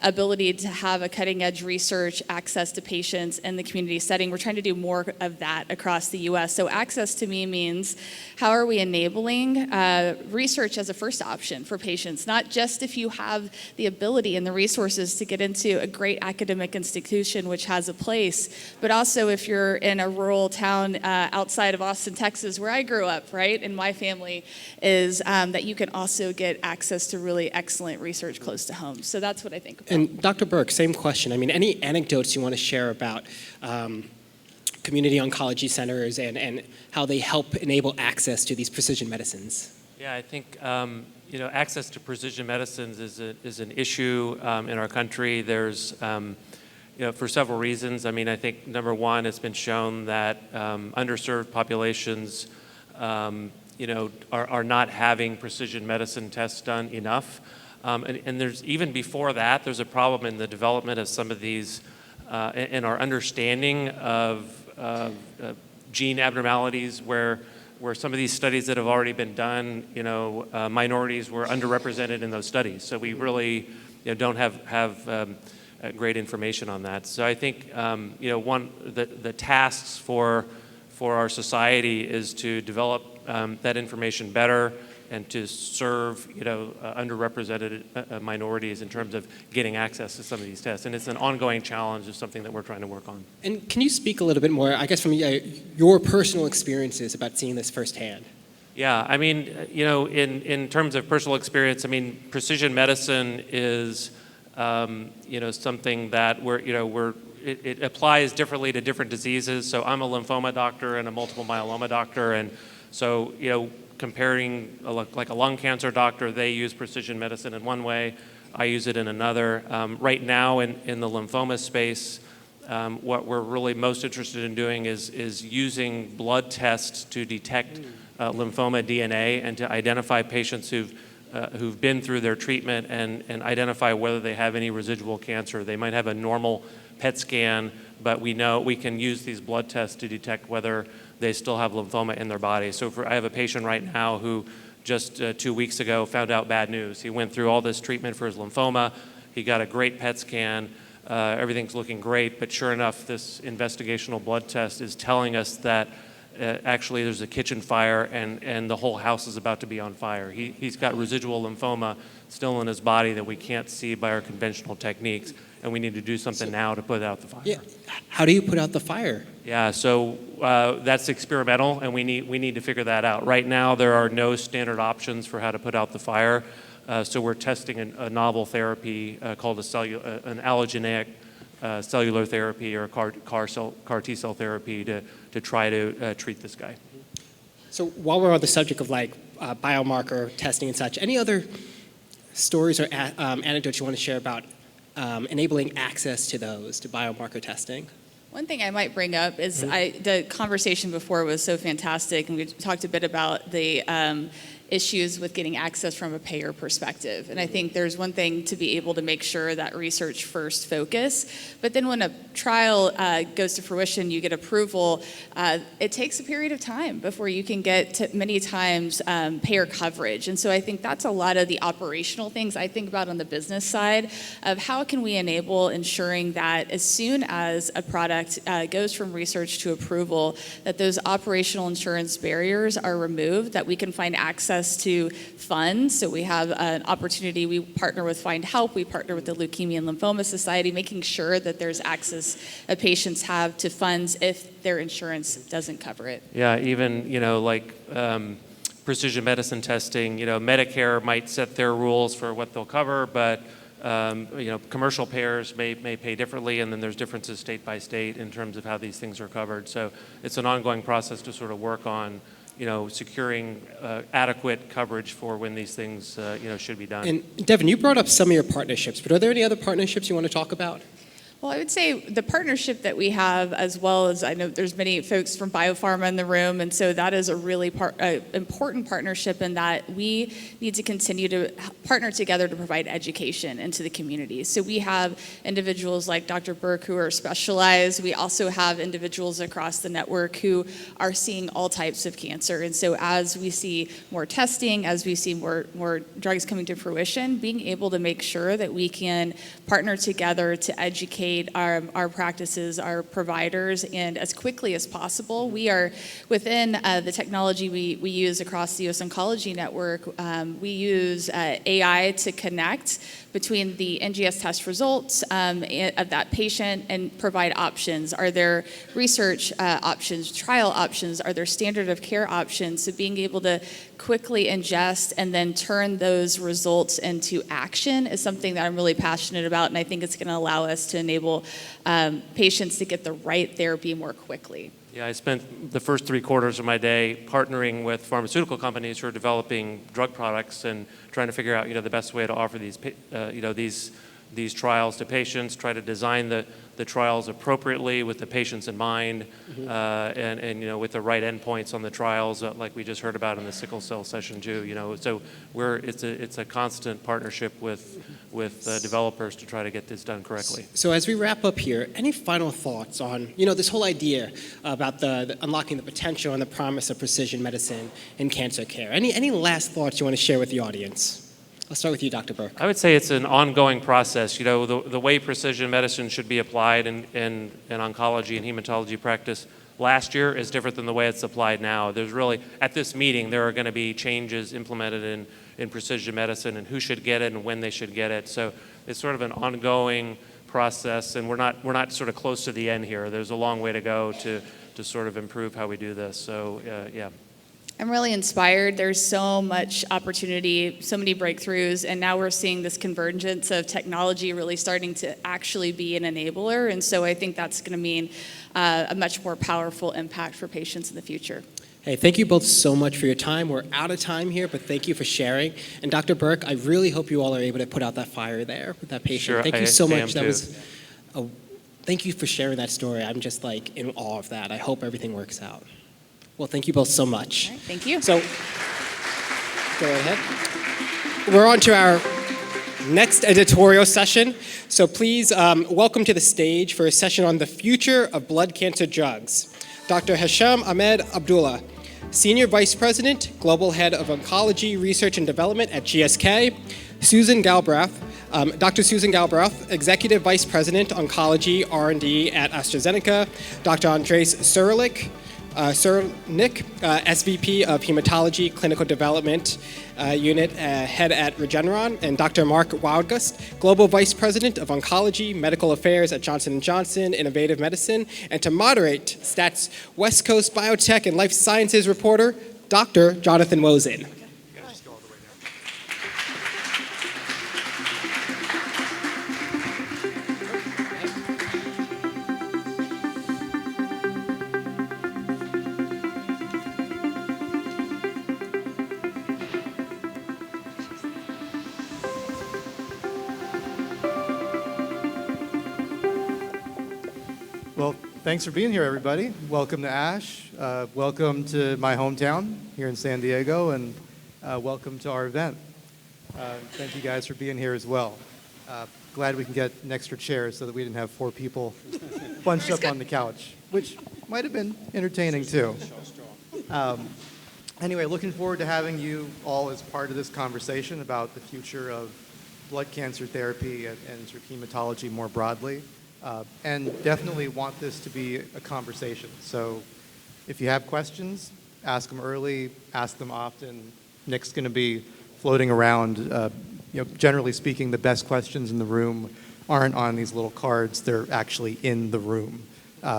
Speaker 7: ability to have a cutting edge research access to patients in the community setting. We're trying to do more of that across the US. So access to me means, how are we enabling research as a first option for patients? Not just if you have the ability and the resources to get into a great academic institution which has a place, but also if you're in a rural town outside of Austin, Texas, where I grew up, right, and my family is, that you can also get access to really excellent research close to home. So that's what I think about.
Speaker 2: And Dr. Burke, same question. Any anecdotes you want to share about community oncology centers and how they help enable access to these precision medicines?
Speaker 9: Yeah, I think access to precision medicines is an issue in our country. There's for several reasons. I think number one, it's been shown that underserved populations are not having precision medicine tests done enough. And there's, even before that, there's a problem in the development of some of these, in our understanding of gene abnormalities, where some of these studies that have already been done, minorities were underrepresented in those studies. So we really don't have great information on that. So I think the tasks for our society is to develop that information better, and to serve, underrepresented minorities in terms of getting access to some of these tests. And it's an ongoing challenge, it's something that we're trying to work on.
Speaker 2: And can you speak a little bit more, I guess, from your personal experiences about seeing this firsthand?
Speaker 9: Yeah, in terms of personal experience, precision medicine is, something that it applies differently to different diseases. So I'm a lymphoma doctor and a multiple myeloma doctor, and so, comparing like a lung cancer doctor, they use precision medicine in one way, I use it in another. Right now in the lymphoma space, what we're really most interested in doing is using blood tests to detect lymphoma DNA and to identify patients who've been through their treatment and identify whether they have any residual cancer. They might have a normal PET scan, but we know we can use these blood tests to detect whether they still have lymphoma in their body. So I have a patient right now who just 2 weeks ago found out bad news. He went through all this treatment for his lymphoma. He got a great PET scan. Everything's looking great, but sure enough, this investigational blood test is telling us that actually there's a kitchen fire and the whole house is about to be on fire. He's got residual lymphoma still in his body that we can't see by our conventional techniques, and we need to do something now to put out the fire.
Speaker 2: Yeah. How do you put out the fire?
Speaker 9: Yeah, so that's experimental, and we need to figure that out. Right now, there are no standard options for how to put out the fire, so we're testing a novel therapy called an allogeneic cellular therapy or CAR T-cell therapy to try to treat this guy.
Speaker 2: So while we're on the subject of biomarker testing and such, any other stories or anecdotes you want to share about enabling access to biomarker testing?
Speaker 7: One thing I might bring up is the conversation before was so fantastic, and we talked a bit about the issues with getting access from a payer perspective. And I think there's one thing to be able to make sure that research first focus, but then when a trial goes to fruition, you get approval, it takes a period of time before you can get to many times payer coverage. And so I think that's a lot of the operational things I think about on the business side of how can we enable ensuring that as soon as a product goes from research to approval, that those operational insurance barriers are removed, that we can find access to funds. So we have an opportunity, we partner with Find Help, we partner with the Leukemia and Lymphoma Society, making sure that there's access that patients have to funds if their insurance doesn't cover it.
Speaker 9: Yeah, even, like precision medicine testing, Medicare might set their rules for what they'll cover, but commercial payers may pay differently, and then there's differences state by state in terms of how these things are covered. So it's an ongoing process to sort of work on securing adequate coverage for when these things, should be done.
Speaker 2: And Devin, you brought up some of your partnerships, but are there any other partnerships you want to talk about?
Speaker 7: Well, I would say the partnership that we have, as well as I know there's many folks from biopharma in the room, and so that is a really important partnership in that we need to continue to partner together to provide education into the community. So we have individuals like Dr. Burke who are specialized. We also have individuals across the network who are seeing all types of cancer. And so as we see more testing, as we see more drugs coming to fruition, being able to make sure that we can partner together to educate our practices, our providers, and as quickly as possible. We are within the technology we use across the US Oncology Network. We use AI to connect between the NGS test results of that patient and provide options. Are there research options, trial options? Are there standard of care options? So being able to quickly ingest and then turn those results into action is something that I'm really passionate about, and I think it's going to allow us to enable patients to get the right therapy more quickly.
Speaker 9: Yeah, I spent the first 3/4 of my day partnering with pharmaceutical companies who are developing drug products and trying to figure out, the best way to offer these trials to patients, try to design the trials appropriately with the patients in mind, and with the right endpoints on the trials, like we just heard about in the sickle cell session too. So it's a constant partnership with developers to try to get this done correctly.
Speaker 2: So as we wrap up here, any final thoughts on this whole idea about the unlocking the potential and the promise of precision medicine in cancer care? Any last thoughts you want to share with the audience? I'll start with you, Dr. Burke.
Speaker 9: I would say it's an ongoing process. The way precision medicine should be applied in oncology and hematology practice last year is different than the way it's applied now. There's really, at this meeting, there are going to be changes implemented in precision medicine and who should get it and when they should get it. So it's sort of an ongoing process, and we're not sort of close to the end here. There's a long way to go to sort of improve how we do this. So, yeah.
Speaker 7: I'm really inspired. There's so much opportunity, so many breakthroughs, and now we're seeing this convergence of technology really starting to actually be an enabler, and so I think that's going to mean a much more powerful impact for patients in the future.
Speaker 2: Hey, thank you both so much for your time. We're out of time here, but thank you for sharing. And Dr. Burke, I really hope you all are able to put out that fire there with that patient.
Speaker 9: Sure,
Speaker 2: Thank you so much.
Speaker 9: Too.
Speaker 2: Thank you for sharing that story. I'm just in awe of that. I hope everything works out. Well, thank you both so much.
Speaker 7: All right, thank you.
Speaker 2: So, go ahead. We're on to our next editorial session. So please welcome to the stage for a session on the future of blood cancer drugs, Dr. Hesham Ahmed Abdullah, Senior Vice President, Global Head of Oncology Research and Development at GSK, Susan Galbraith, Dr. Susan Galbraith, Executive Vice President, Oncology R&D at AstraZeneca, Dr. Andres Surlik, SVP of Hematology Clinical Development Unit, Head at Regeneron, and Dr. Mark Wildgust, Global Vice President of Oncology Medical Affairs at Johnson & Johnson Innovative Medicine, and to moderate Stat's West Coast Biotech and Life Sciences reporter, Dr. Jonathan Wozen.
Speaker 10: Well, Thanks for being here, everybody. Welcome to ASH. Welcome to my hometown here in San Diego, and welcome to our event. Thank you guys for being here as well. Glad we can get an extra chair so that we didn't have 4 people bunched up on the couch, which might have been entertaining too. Anyway, looking forward to having you all as part of this conversation about the future of blood cancer therapy and sort of hematology more broadly. And definitely want this to be a conversation. So if you have questions, ask them early, ask them often. Nick's going to be floating around. Generally speaking, the best questions in the room aren't on these little cards. They're actually in the room.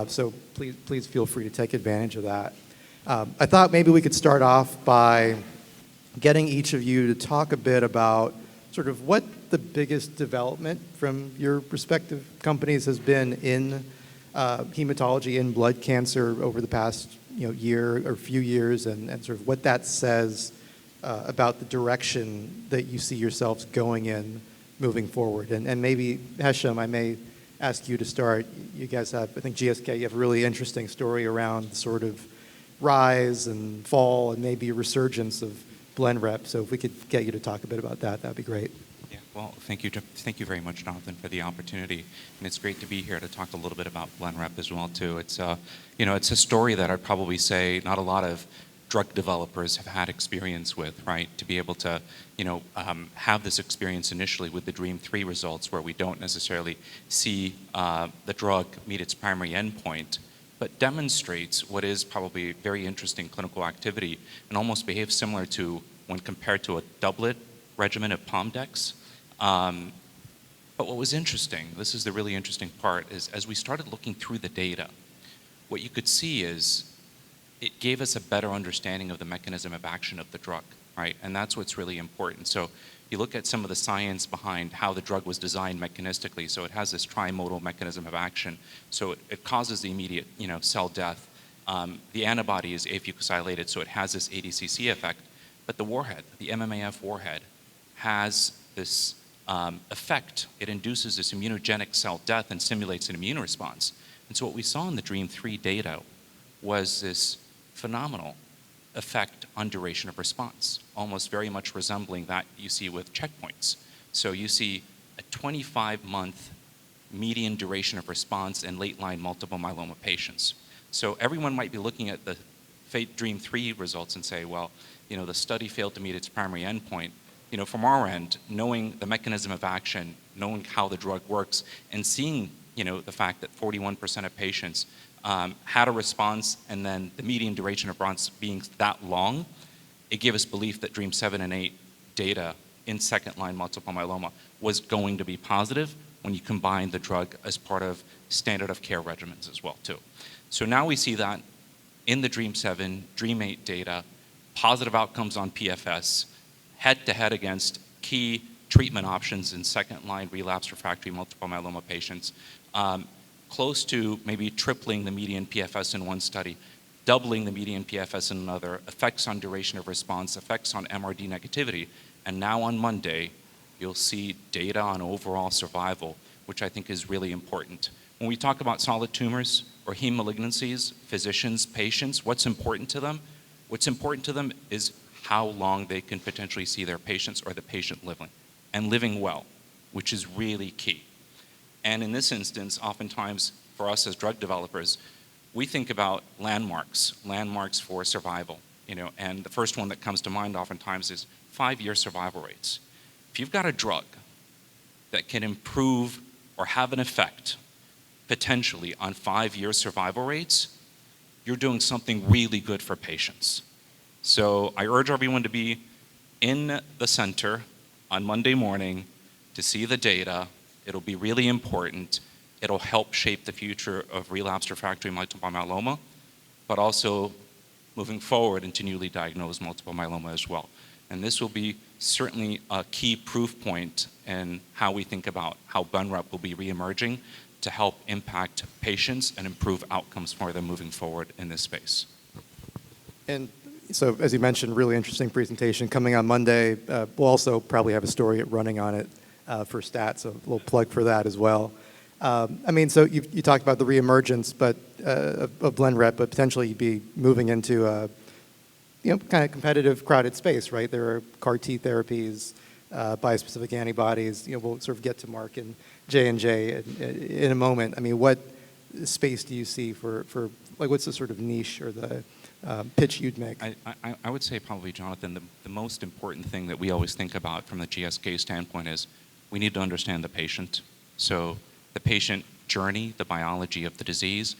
Speaker 10: So please feel free to take advantage of that. I thought maybe we could start off by getting each of you to talk a bit about sort of what the biggest development from your respective companies has been in hematology, in blood cancer over the past year or few years, and sort of what that says about the direction that you see yourselves going in moving forward. And maybe, Hesham, I may ask you to start. You guys have, I think GSK, you have a really interesting story around the sort of rise and fall and maybe a resurgence of BlendRep. So if we could get you to talk a bit about that, that'd be great.
Speaker 11: Yeah, well, thank you very much, Jonathan, for the opportunity. And it's great to be here to talk a little bit about BlendRep as well, too. It's it's a story that I'd probably say not a lot of drug developers have had experience with, right? To be able to, have this experience initially with the DREAMM-3 results where we don't necessarily see the drug meet its primary endpoint, but demonstrates what is probably very interesting clinical activity and almost behaves similar to when compared to a doublet regimen of Pomdex. But what was interesting, this is the really interesting part, is as we started looking through the data, what you could see is it gave us a better understanding of the mechanism of action of the drug, right? And that's what's really important. So you look at some of the science behind how the drug was designed mechanistically. So it has this trimodal mechanism of action. So it causes the immediate, cell death. The antibody is afucosylated, so it has this ADCC effect. But the warhead, the MMAF warhead, has this effect. It induces this immunogenic cell death and stimulates an immune response. And so what we saw in the DREAMM-3 data was this phenomenal effect on duration of response, almost very much resembling that you see with checkpoints. So you see a 25-month median duration of response in late-line multiple myeloma patients. So everyone might be looking at the DREAMM-3 results and say, well, the study failed to meet its primary endpoint. From our end, knowing the mechanism of action, knowing how the drug works, and seeing, the fact that 41% of patients had a response, and then the median duration of response being that long, it gave us belief that DREAMM-7 and 8 data in second-line multiple myeloma was going to be positive when you combine the drug as part of standard of care regimens as well, too. So now we see that in the DREAMM-7, DREAMM-8 data, positive outcomes on PFS, head-to-head against key treatment options in second-line relapsed refractory multiple myeloma patients, close to maybe tripling the median PFS in one study, doubling the median PFS in another, effects on duration of response, effects on MRD negativity, and now on Monday, you'll see data on overall survival, which I think is really important. When we talk about solid tumors or heme malignancies, physicians, patients, what's important to them? What's important to them is how long they can potentially see their patients or the patient living, and living well, which is really key. And in this instance, oftentimes for us as drug developers, we think about landmarks for survival, and the first one that comes to mind oftentimes is 5-year survival rates. If you've got a drug that can improve or have an effect potentially on 5-year survival rates, you're doing something really good for patients. So I urge everyone to be in the center on Monday morning to see the data. It'll be really important. It'll help shape the future of relapsed refractory multiple myeloma, but also moving forward into newly diagnosed multiple myeloma as well. And this will be certainly a key proof point in how we think about how BlendRep will be reemerging to help impact patients and improve outcomes for them moving forward in this space.
Speaker 10: And so, as you mentioned, really interesting presentation coming on Monday. We'll also probably have a story running on it for stats, so a little plug for that as well. I mean, so you talked about the reemergence, but of BlendRep, but potentially you'd be moving into a kind of competitive, crowded space, right? There are CAR T therapies, bispecific antibodies. We'll sort of get to Mark and J&J in a moment. I mean, what space do you see for like, what's the sort of niche or the pitch you'd make?
Speaker 11: I would say probably, Jonathan, the most important thing that we always think about from the GSK standpoint is we need to understand the patient. So the patient journey, the biology of the disease,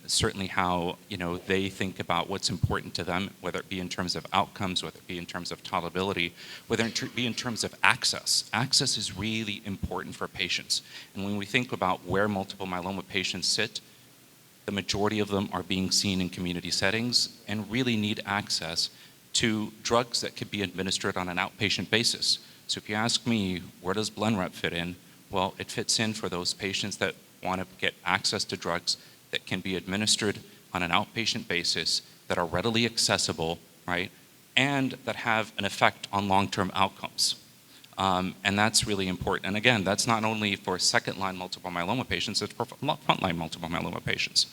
Speaker 11: certainly how they think about what's important to them, whether it be in terms of outcomes, whether it be in terms of tolerability, whether it be in terms of access. Access is really important for patients. And when we think about where multiple myeloma patients sit, the majority of them are being seen in community settings and really need access to drugs that could be administered on an outpatient basis. So if you ask me, where does BlendRep fit in? Well, it fits in for those patients that want to get access to drugs that can be administered on an outpatient basis, that are readily accessible, right, and that have an effect on long-term outcomes. And that's really important. And again, that's not only for second-line multiple myeloma patients, it's for front-line multiple myeloma patients.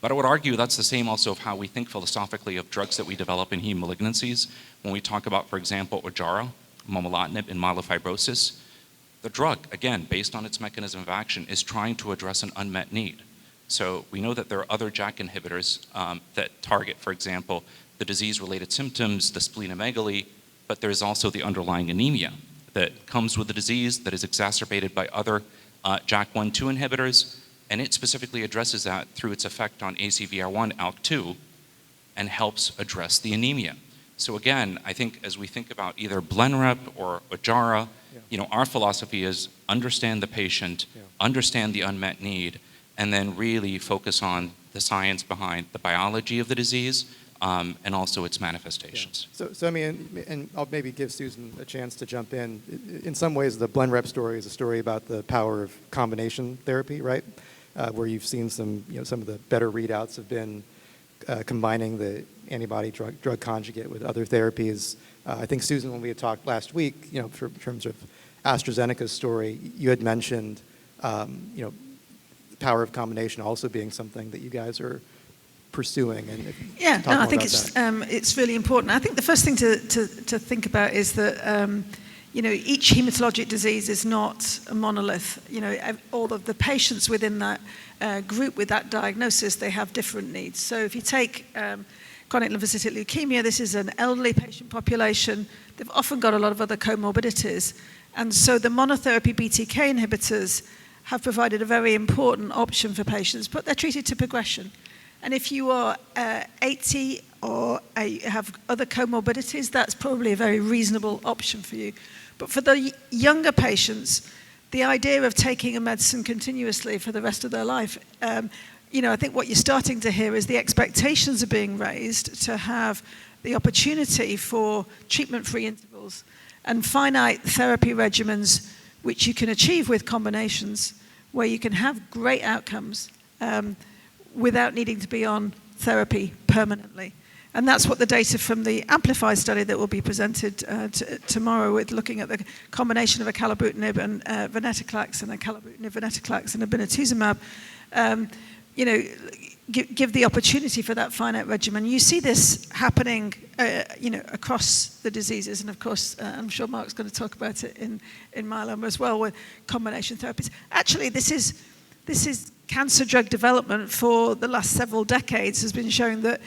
Speaker 11: But I would argue that's the same also of how we think philosophically of drugs that we develop in heme malignancies. When we talk about, for example, Ojjaara, momelotinib in myelofibrosis, the drug, again, based on its mechanism of action, is trying to address an unmet need. So we know that there are other JAK inhibitors that target, for example, the disease-related symptoms, the splenomegaly, but there's also the underlying anemia that comes with the disease that is exacerbated by other JAK1/2 inhibitors, and it specifically addresses that through its effect on ACVR1, ALK2, and helps address the anemia. So again, I think as we think about either BlendRep or Ojjaara, our philosophy is understand the patient, understand the unmet need, and then really focus on the science behind the biology of the disease and also its manifestations.
Speaker 10: Yeah. So I mean, and I'll maybe give Susan a chance to jump in. In some ways, the BlendRep story is a story about the power of combination therapy, right? Where you've seen some of the better readouts have been combining the antibody drug conjugate with other therapies. I think, Susan, when we had talked last week, in terms of AstraZeneca's story, you had mentioned, the power of combination also being something that you guys are pursuing. And
Speaker 12: I think it's really important. I think the first thing to think about is that each hematologic disease is not a monolith. All of the patients within that group with that diagnosis, they have different needs. So if you take chronic lymphocytic leukemia, this is an elderly patient population. They've often got a lot of other comorbidities. And so the monotherapy BTK inhibitors have provided a very important option for patients, but they're treated to progression. And if you are 80 or have other comorbidities, that's probably a very reasonable option for you. But for the younger patients, the idea of taking a medicine continuously for the rest of their life, I think what you're starting to hear is the expectations are being raised to have the opportunity for treatment-free intervals and finite therapy regimens, which you can achieve with combinations, where you can have great outcomes without needing to be on therapy permanently. And that's what the data from the Amplify study that will be presented tomorrow, with looking at the combination of acalabrutinib and venetoclax, and acalabrutinib, venetoclax, and obinutuzumab, give the opportunity for that finite regimen. You see this happening, across the diseases, and of course, I'm sure Mark's going to talk about it in myeloma as well, with combination therapies. Actually, this is cancer drug development for the last several decades has been showing that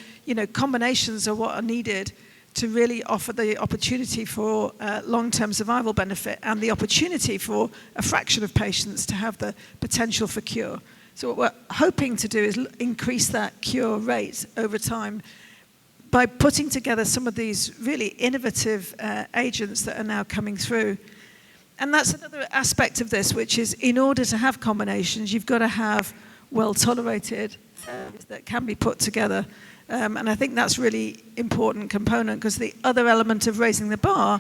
Speaker 12: combinations are what are needed to really offer the opportunity for long-term survival benefit and the opportunity for a fraction of patients to have the potential for cure. So what we're hoping to do is increase that cure rate over time by putting together some of these really innovative agents that are now coming through. And that's another aspect of this, which is in order to have combinations, you've got to have well-tolerated therapies that can be put together. And I think that's really important component, because the other element of raising the bar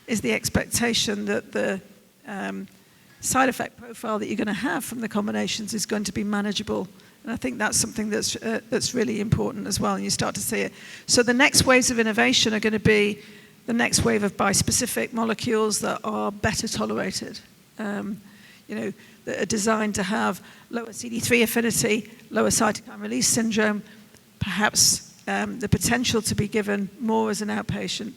Speaker 12: is the expectation that the side effect profile that you're going to have from the combinations is going to be manageable. And I think that's something that's really important as well, and you start to see it. So the next waves of innovation are going to be the next wave of bispecific molecules that are better tolerated. that are designed to have lower CD3 affinity, lower cytokine release syndrome, perhaps the potential to be given more as an outpatient,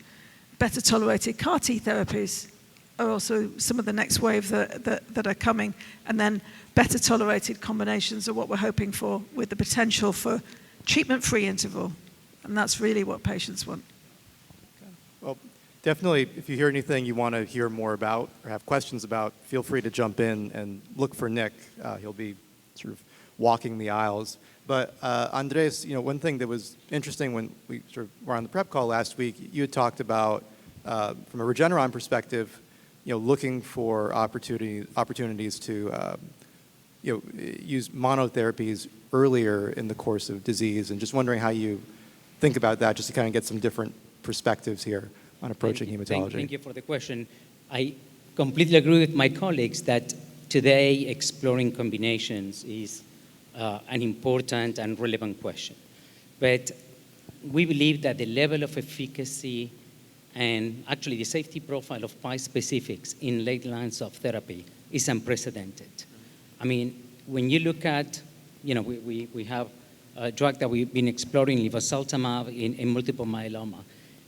Speaker 12: better tolerated CAR T therapies are also some of the next wave that are coming, and then better tolerated combinations are what we're hoping for, with the potential for treatment-free interval, and that's really what patients want.
Speaker 10: Okay. Well, definitely, if you hear anything you want to hear more about or have questions about, feel free to jump in and look for Nick. He'll be sort of walking the aisles. But Andres, one thing that was interesting when we sort of were on the prep call last week, you had talked about, from a Regeneron perspective, looking for opportunities to use monotherapies earlier in the course of disease, and just wondering how you think about that, just to kind of get some different perspectives here on approaching hematology.
Speaker 13: Thank you for the question. I completely agree with my colleagues that today exploring combinations is an important and relevant question. But we believe that the level of efficacy and actually the safety profile of bispecifics in late lines of therapy is unprecedented. I mean, when you look at, we have a drug that we've been exploring, livosaltamab, in multiple myeloma.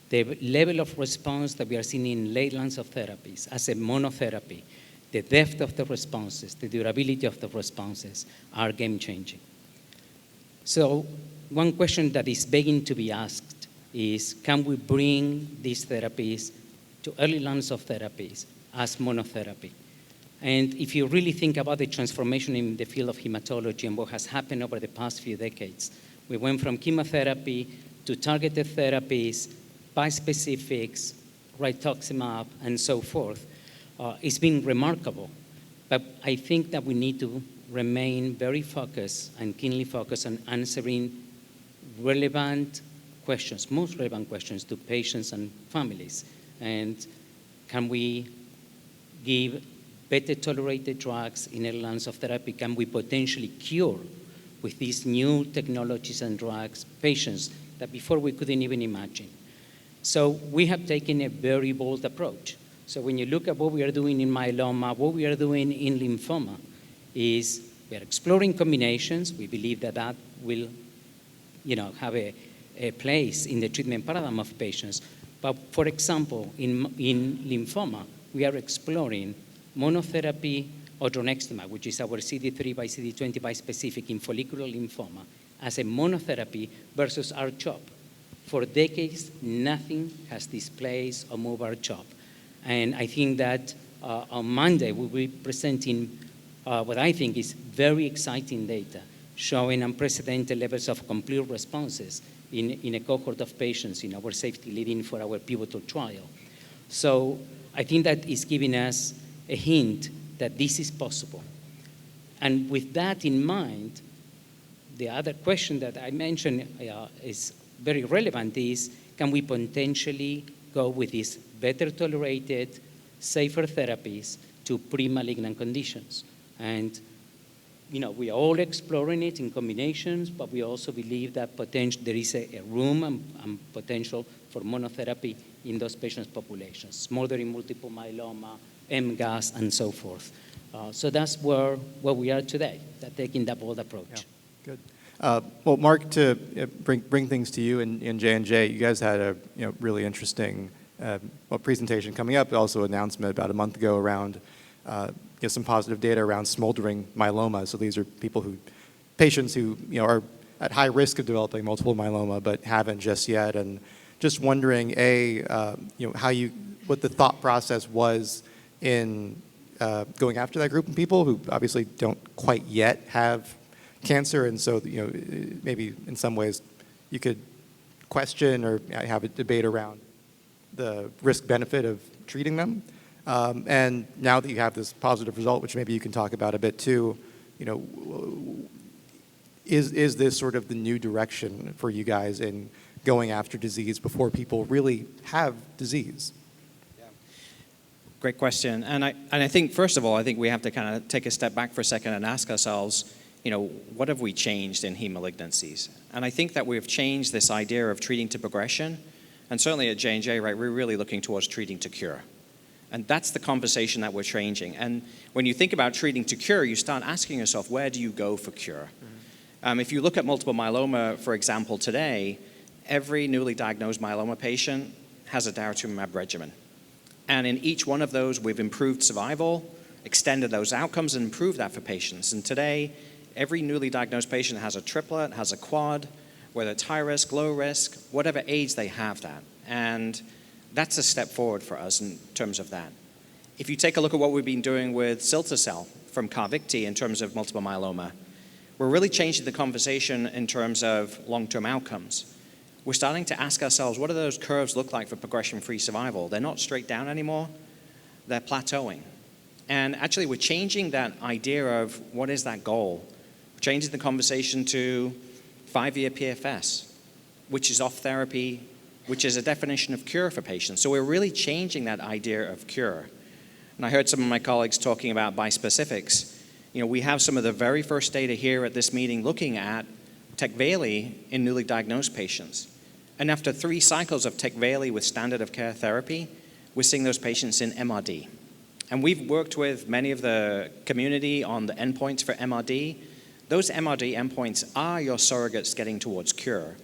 Speaker 13: The level of response that we are seeing in late lines of therapies as a monotherapy, the depth of the responses, the durability of the responses are game-changing. So one question that is begging to be asked is, can we bring these therapies to early lines of therapies as monotherapy? And if you really think about the transformation in the field of hematology and what has happened over the past few decades, we went from chemotherapy to targeted therapies, bispecifics, rituximab, and so forth. It's been remarkable. But I think that we need to remain very focused and keenly focused on answering relevant questions, most relevant questions to patients and families. And can we give better tolerated drugs in early lines of therapy? Can we potentially cure with these new technologies and drugs patients that before we couldn't even imagine? So we have taken a very bold approach. So when you look at what we are doing in myeloma, what we are doing in lymphoma is we are exploring combinations. We believe that that will have a place in the treatment paradigm of patients. But for example, in lymphoma, we are exploring monotherapy odronextamab, which is our CD3 by CD20 bispecific in follicular lymphoma, as a monotherapy versus R-CHOP. For decades, nothing has displaced or moved R-CHOP. And I think that on Monday, we'll be presenting what I think is very exciting data, showing unprecedented levels of complete responses in a cohort of patients in our safety leading for our pivotal trial. So I think that is giving us a hint that this is possible. And with that in mind, the other question that I mentioned is very relevant is, can we potentially go with these better tolerated, safer therapies to pre-malignant conditions? And we are all exploring it in combinations, but we also believe that there is a room and potential for monotherapy in those patients' populations, smoldering multiple myeloma, MGUS, and so forth. So that's where we are today, taking that bold approach.
Speaker 10: Yeah. Good. Well, Mark, to bring things to you in J&J, you guys had a really interesting presentation coming up, also announcement about a month ago around some positive data around smoldering myeloma. So these are patients who are at high risk of developing multiple myeloma but haven't just yet. And just wondering, what the thought process was in going after that group of people who obviously don't quite yet have cancer, and so maybe in some ways you could question or have a debate around the risk-benefit of treating them. And now that you have this positive result, which maybe you can talk about a bit too, is this sort of the new direction for you guys in going after disease before people really have disease?
Speaker 14: Great question. And I think, first of all, I think we have to kind of take a step back for a second and ask ourselves, what have we changed in heme malignancies? And I think that we've changed this idea of treating to progression. And certainly at J&J, right, we're really looking towards treating to cure. And that's the conversation that we're changing. And when you think about treating to cure, you start asking yourself, where do you go for cure? If you look at multiple myeloma, for example, today, every newly diagnosed myeloma patient has a daratumumab regimen. And in each one of those, we've improved survival, extended those outcomes, and improved that for patients. And today, every newly diagnosed patient has a triplet, has a quad, whether it's high risk, low risk, whatever age they have that. And that's a step forward for us in terms of that. If you take a look at what we've been doing with cilta-cel from Carvykti in terms of multiple myeloma, we're really changing the conversation in terms of long-term outcomes. We're starting to ask ourselves, what do those curves look like for progression-free survival? They're not straight down anymore, they're plateauing. And actually, we're changing that idea of what is that goal. We're changing the conversation to 5-year PFS, which is off therapy, which is a definition of cure for patients. So we're really changing that idea of cure. And I heard some of my colleagues talking about bispecifics. You know, we have some of the very first data here at this meeting looking at Tecvayli in newly diagnosed patients. And after 3 cycles of Tecvayli with standard of care therapy, we're seeing those patients in MRD. And we've worked with many of the community on the endpoints for MRD. Those MRD endpoints are your surrogates getting towards cure.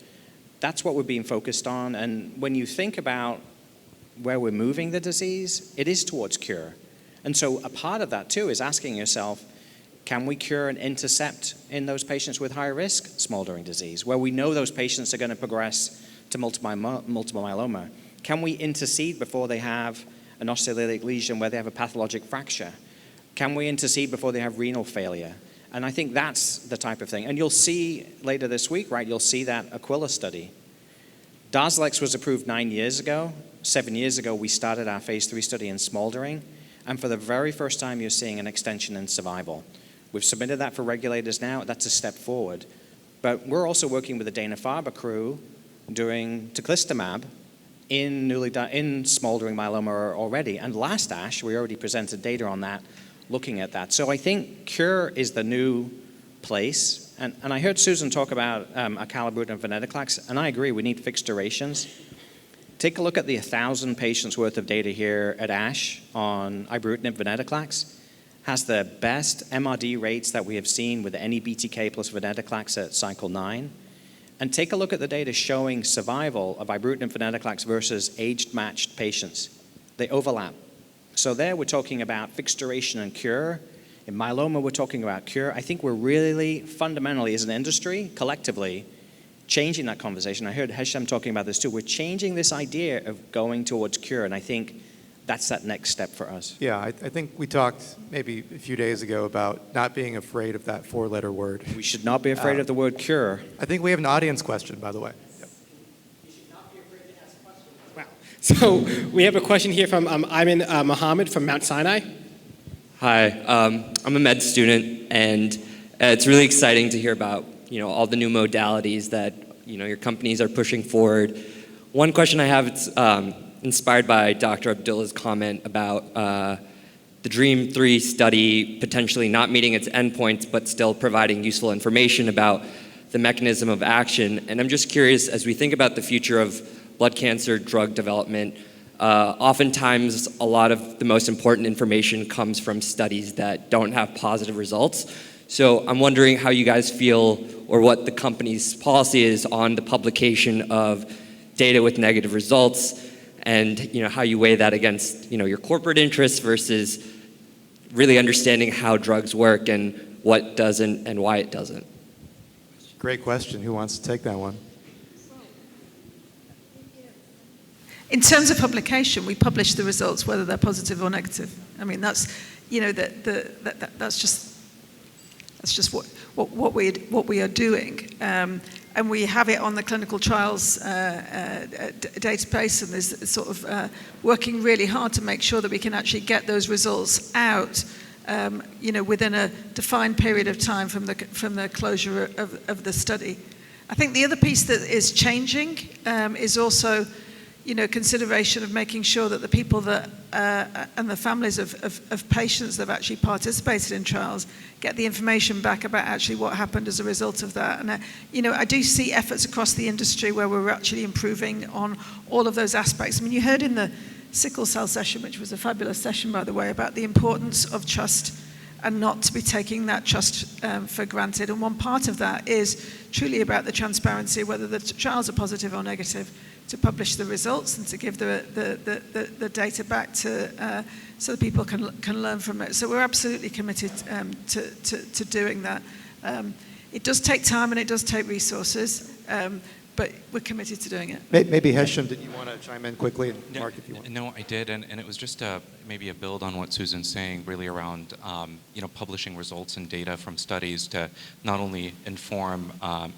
Speaker 14: That's what we're being focused on. And when you think about where we're moving the disease, it is towards cure. And so a part of that too is asking yourself, can we cure and intercept in those patients with high risk smoldering disease, where we know those patients are going to progress to multiple myeloma? Can we intercede before they have an osteolytic lesion where they have a pathologic fracture? Can we intercede before they have renal failure? And I think that's the type of thing. And you'll see later this week, right, you'll see that Aquila study. Darzalex was approved 9 years ago. 7 years ago, we started our phase 3 study in smoldering. And for the very first time, you're seeing an extension in survival. We've submitted that for regulators now. That's a step forward. But we're also working with the Dana-Farber crew doing teclistamab in smoldering myeloma already. And last ASH, we already presented data on that, looking at that. So I think cure is the new place. And I heard Susan talk about acalabrutinib and venetoclax, and I agree, we need fixed durations. Take a look at the 1,000 patients worth of data here at ASH on ibrutinib venetoclax. Has the best MRD rates that we have seen with any BTK plus venetoclax at cycle 9. And take a look at the data showing survival of ibrutinib venetoclax versus age-matched patients. They overlap. So there we're talking about fixed duration and cure. In myeloma, we're talking about cure. I think we're really fundamentally, as an industry, collectively, changing that conversation. I heard Hesham talking about this too. We're changing this idea of going towards cure, and I think that's that next step for us.
Speaker 10: Yeah, I think we talked maybe a few days ago about not being afraid of that 4-letter word.
Speaker 14: We should not be afraid of the word cure.
Speaker 10: I think we have an audience question, by the way. Yep.
Speaker 2: Wow. So we have a question here from Ayman Mohammed from Mount Sinai.
Speaker 15: Hi, I'm a med student, and it's really exciting to hear about all the new modalities that your companies are pushing forward. One question I have is inspired by Dr. Abdullah's comment about the DREAM-3 study potentially not meeting its endpoints, but still providing useful information about the mechanism of action. And I'm just curious, as we think about the future of blood cancer drug development, oftentimes a lot of the most important information comes from studies that don't have positive results. So I'm wondering how you guys feel, or what the company's policy is on the publication of data with negative results, and how you weigh that against your corporate interests versus really understanding how drugs work and what doesn't and why it doesn't.
Speaker 10: Great question. Who wants to take that one?
Speaker 12: In terms of publication, we publish the results whether they're positive or negative. I mean, that's that's just what we are doing. And we have it on the clinical trials database, and there's sort of working really hard to make sure that we can actually get those results out, within a defined period of time from the closure of the study. I think the other piece that is changing is also, consideration of making sure that the people that and the families of patients that have actually participated in trials get the information back about actually what happened as a result of that. And I do see efforts across the industry where we're actually improving on all of those aspects. I mean, you heard in the sickle cell session, which was a fabulous session, by the way, about the importance of trust and not to be taking that trust for granted. And one part of that is truly about the transparency, whether the trials are positive or negative, to publish the results and to give the data back to so that people can learn from it. So we're absolutely committed to doing that. It does take time and it does take resources, but we're committed to doing it.
Speaker 10: Maybe Hesham, did you want to chime in quickly? And Mark, if you want.
Speaker 11: No, I did, and it was just maybe a build on what Susan's saying, really around publishing results and data from studies to not only inform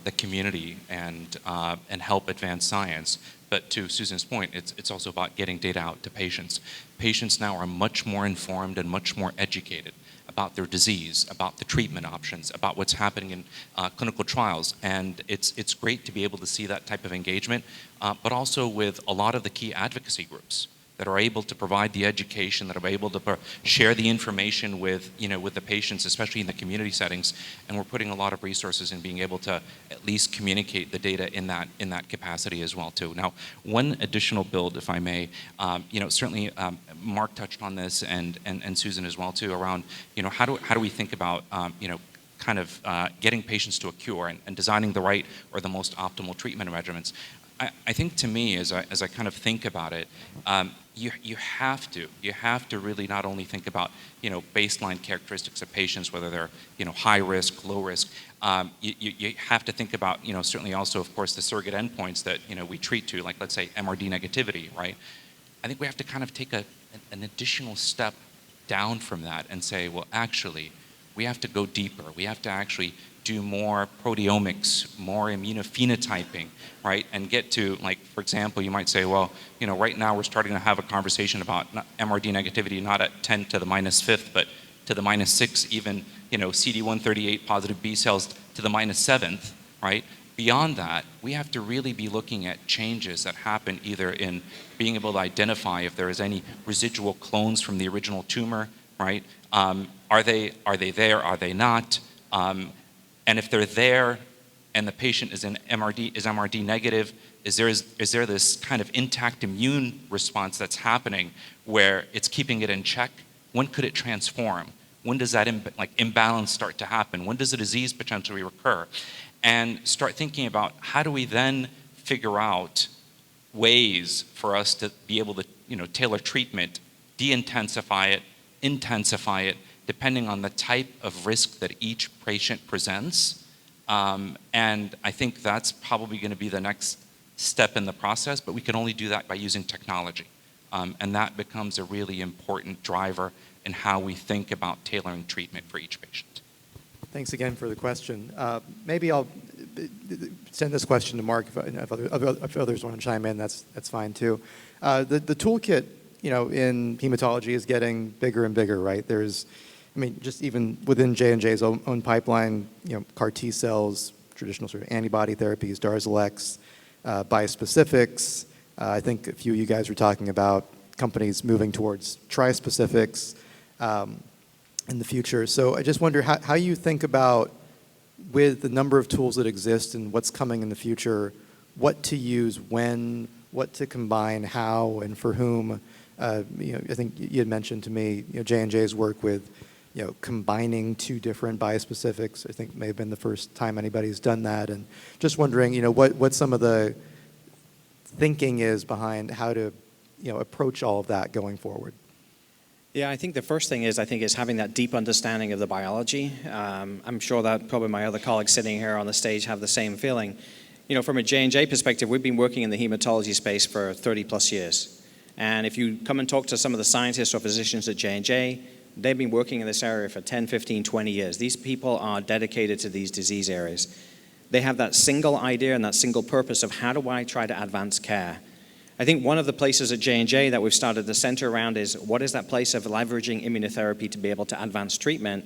Speaker 11: the community and help advance science, but to Susan's point, it's also about getting data out to patients. Patients now are much more informed and much more educated about their disease, about the treatment options, about what's happening in clinical trials. And it's great to be able to see that type of engagement, but also with a lot of the key advocacy groups that are able to provide the education, that are able to share the information with the patients, especially in the community settings. And we're putting a lot of resources in being able to at least communicate the data in that capacity as well too. Now, one additional build, if I may, certainly Mark touched on this and Susan as well too, around how do we think about getting patients to a cure and designing the right or the most optimal treatment regimens. I think to me, as I kind of think about it, you have to really not only think about baseline characteristics of patients, whether they're high risk, low risk. You have to think about certainly also, of course, the surrogate endpoints that we treat to, like let's say MRD negativity, right? I think we have to kind of take an additional step down from that and say, well, actually, we have to go deeper. We have to actually do more proteomics, more immunophenotyping, right? And get to, like, for example, you might say, well, right now we're starting to have a conversation about MRD negativity, not at 10 to the -5th, but to the -6, even, CD138 positive B cells to the -7th, right? Beyond that, we have to really be looking at changes that happen either in being able to identify if there is any residual clones from the original tumor, right? Are they there? Are they not? And if they're there and the patient is MRD negative, is there this kind of intact immune response that's happening where it's keeping it in check? When could it transform? When does that imbalance start to happen? When does the disease potentially recur? And start thinking about how do we then figure out ways for us to be able to tailor treatment, de-intensify it, intensify it, depending on the type of risk that each patient presents. And I think that's probably going to be the next step in the process, but we can only do that by using technology. And that becomes a really important driver in how we think about tailoring treatment for each patient.
Speaker 10: Thanks again for the question. Maybe I'll send this question to Mark. If others want to chime in, that's fine too. The toolkit, in hematology is getting bigger and bigger, right? Just even within J&J's own pipeline, CAR T cells, traditional sort of antibody therapies, DARZALEX, bispecifics. I think a few of you guys were talking about companies moving towards trispecifics in the future. So I just wonder how you think about, with the number of tools that exist and what's coming in the future, what to use when, what to combine, how, and for whom. I think you had mentioned to me, J&J's work with combining two different biospecifics. I think may have been the first time anybody's done that. And just wondering, what some of the thinking is behind how to, approach all of that going forward.
Speaker 14: Yeah, I think the first thing is having that deep understanding of the biology. I'm sure that probably my other colleagues sitting here on the stage have the same feeling. From a J&J perspective, we've been working in the hematology space for 30 plus years. And if you come and talk to some of the scientists or physicians at J&J, they've been working in this area for 10, 15, 20 years. These people are dedicated to these disease areas. They have that single idea and that single purpose of how do I try to advance care. I think one of the places at J&J that we've started to center around is what is that place of leveraging immunotherapy to be able to advance treatment.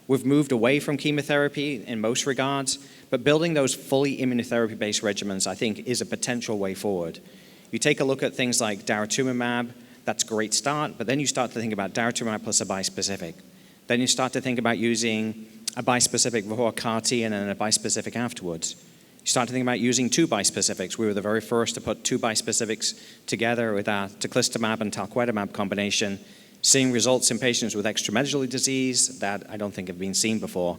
Speaker 14: We've moved away from chemotherapy in most regards, but building those fully immunotherapy-based regimens, I think, is a potential way forward. You take a look at things like daratumumab, that's a great start, but then you start to think about daratumumab plus a bispecific. Then you start to think about using a bispecific before CAR T and then a bispecific afterwards. You You start to think about using 2 bispecifics. We were the very first to put 2 bispecifics together with our teclistamab and talquetamab combination, seeing results in patients with extramedullary disease that I don't think have been seen before.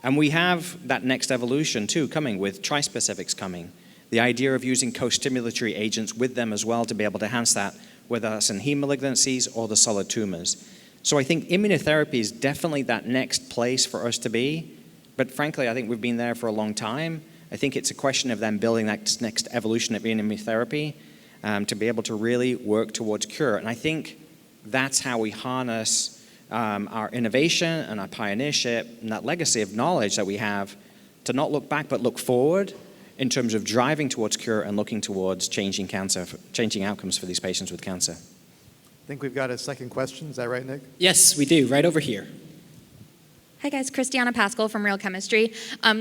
Speaker 14: And we have that next evolution too coming with trispecifics coming. The idea of using co-stimulatory agents with them as well to be able to enhance that, whether that's in heme malignancies or the solid tumors. So I think immunotherapy is definitely that next place for us to be. But frankly, I think we've been there for a long time. I think it's a question of them building that next evolution of immunotherapy to be able to really work towards cure. And I think that's how we harness our innovation and our pioneership and that legacy of knowledge that we have to not look back but look forward in terms of driving towards cure and looking towards changing outcomes for these patients with cancer.
Speaker 10: I think we've got a second question. Is that right, Nick?
Speaker 2: Yes, we do. Right over here.
Speaker 16: Hi guys, Christiana Pascal from Real Chemistry.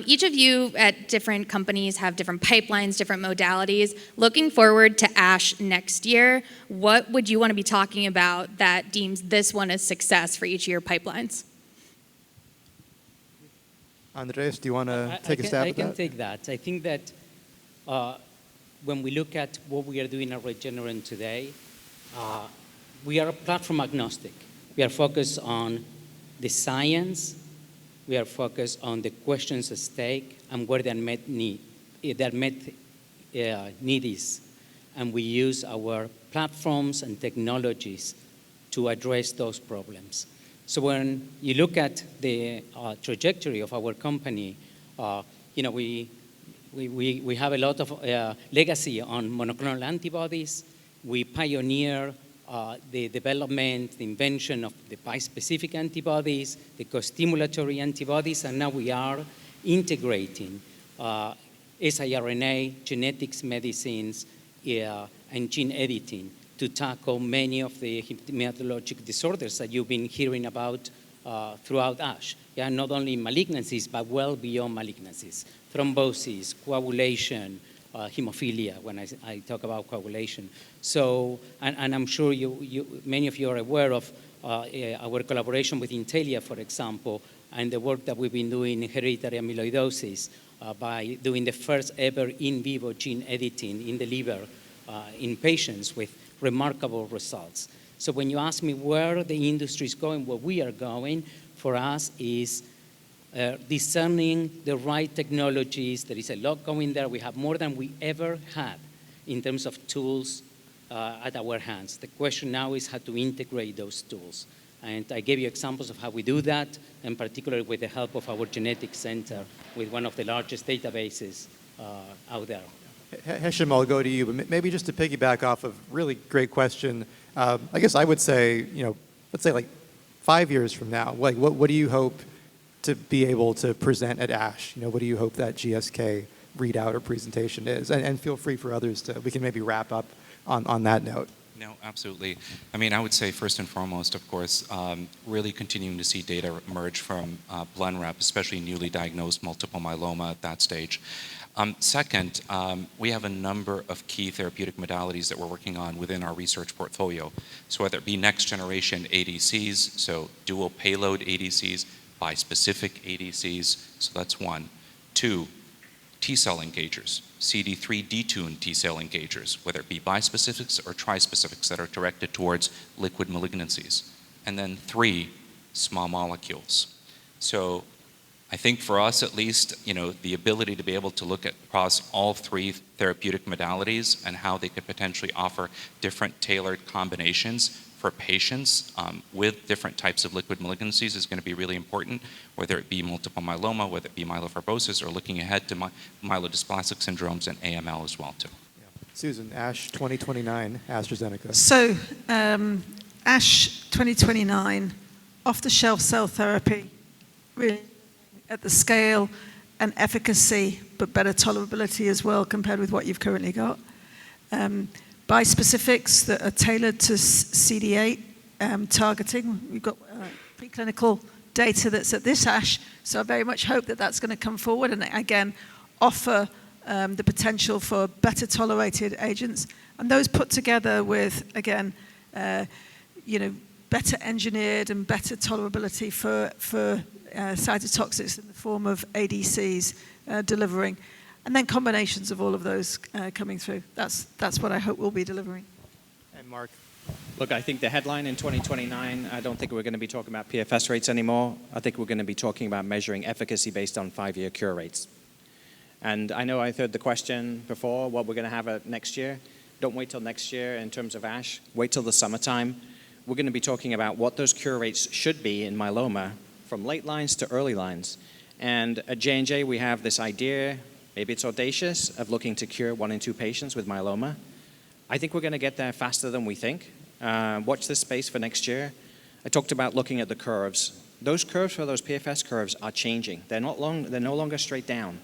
Speaker 16: Each of you at different companies have different pipelines, different modalities. Looking forward to ASH next year, what would you want to be talking about that deems this one a success for each of your pipelines?
Speaker 10: Andres, do you want to take a stab at that?
Speaker 13: I can take that. I think that when we look at what we are doing at Regeneron today, we are platform agnostic. We are focused on the science. We are focused on the questions at stake and where the unmet need is. And we use our platforms and technologies to address those problems. So when you look at the trajectory of our company, we have a lot of legacy on monoclonal antibodies. We pioneer the development, the invention of the bispecific antibodies, the co-stimulatory antibodies, and now we are integrating siRNA, genetics medicines, and gene editing to tackle many of the hematologic disorders that you've been hearing about throughout ASH. Yeah, not only malignancies, but well beyond malignancies. Thrombosis, coagulation, hemophilia, when I talk about coagulation. So, and I'm sure many of you are aware of our collaboration with Intelia, for example, and the work that we've been doing in hereditary amyloidosis by doing the first ever in vivo gene editing in the liver in patients with remarkable results. So when you ask me where the industry is going, where we are going, for us is discerning the right technologies. There is a lot going there. We have more than we ever had in terms of tools at our hands. The question now is how to integrate those tools. And I gave you examples of how we do that, and particularly with the help of our genetics center, with one of the largest databases out there.
Speaker 10: Hesham, I'll go to you, but maybe just to piggyback off of really great question. I guess I would say, let's say like 5 years from now, like what do you hope to be able to present at ASH? What do you hope that GSK readout or presentation is? And feel free for others we can maybe wrap up on that note.
Speaker 11: No, absolutely. I mean, I would say first and foremost, of course, really continuing to see data emerge from Blenrep, especially newly diagnosed multiple myeloma at that stage. Second, we have a number of key therapeutic modalities that we're working on within our research portfolio. So whether it be next generation ADCs, so dual payload ADCs, bispecific ADCs, so that's one. Two, T-cell engagers, CD3 detuned T-cell engagers, whether it be bispecifics or trispecifics that are directed towards liquid malignancies. And then three, small molecules. So I think for us at least, the ability to be able to look at across all three therapeutic modalities and how they could potentially offer different tailored combinations for patients with different types of liquid malignancies is going to be really important, whether it be multiple myeloma, whether it be myelofibrosis, or looking ahead to myelodysplastic syndromes and AML as well too.
Speaker 10: Yeah. Susan, ASH 2029, AstraZeneca.
Speaker 12: So ASH 2029, off-the-shelf cell therapy, really at the scale and efficacy, but better tolerability as well compared with what you've currently got. Bispecifics that are tailored to CD8 targeting. We've got preclinical data that's at this ASH, so I very much hope that that's going to come forward and again offer the potential for better tolerated agents. And those put together with, again, better engineered and better tolerability for cytotoxics in the form of ADCs delivering. and then combinations of all of those coming through. That's what I hope we'll be delivering.
Speaker 10: And Mark.
Speaker 14: Look, I think the headline in 2029, I don't think we're going to be talking about PFS rates anymore. I think we're going to be talking about measuring efficacy based on 5-year cure rates. And I know I heard the question before, what we're going to have next year. Don't wait till next year in terms of ASH. Wait till the summertime. We're going to be talking about what those cure rates should be in myeloma from late lines to early lines. And at J&J, we have this idea, maybe it's audacious, of looking to cure 1 in 2 patients with myeloma. I think we're going to get there faster than we think. Watch this space for next year. I talked about looking at the curves. Those curves for those PFS curves are changing. They're no longer straight down.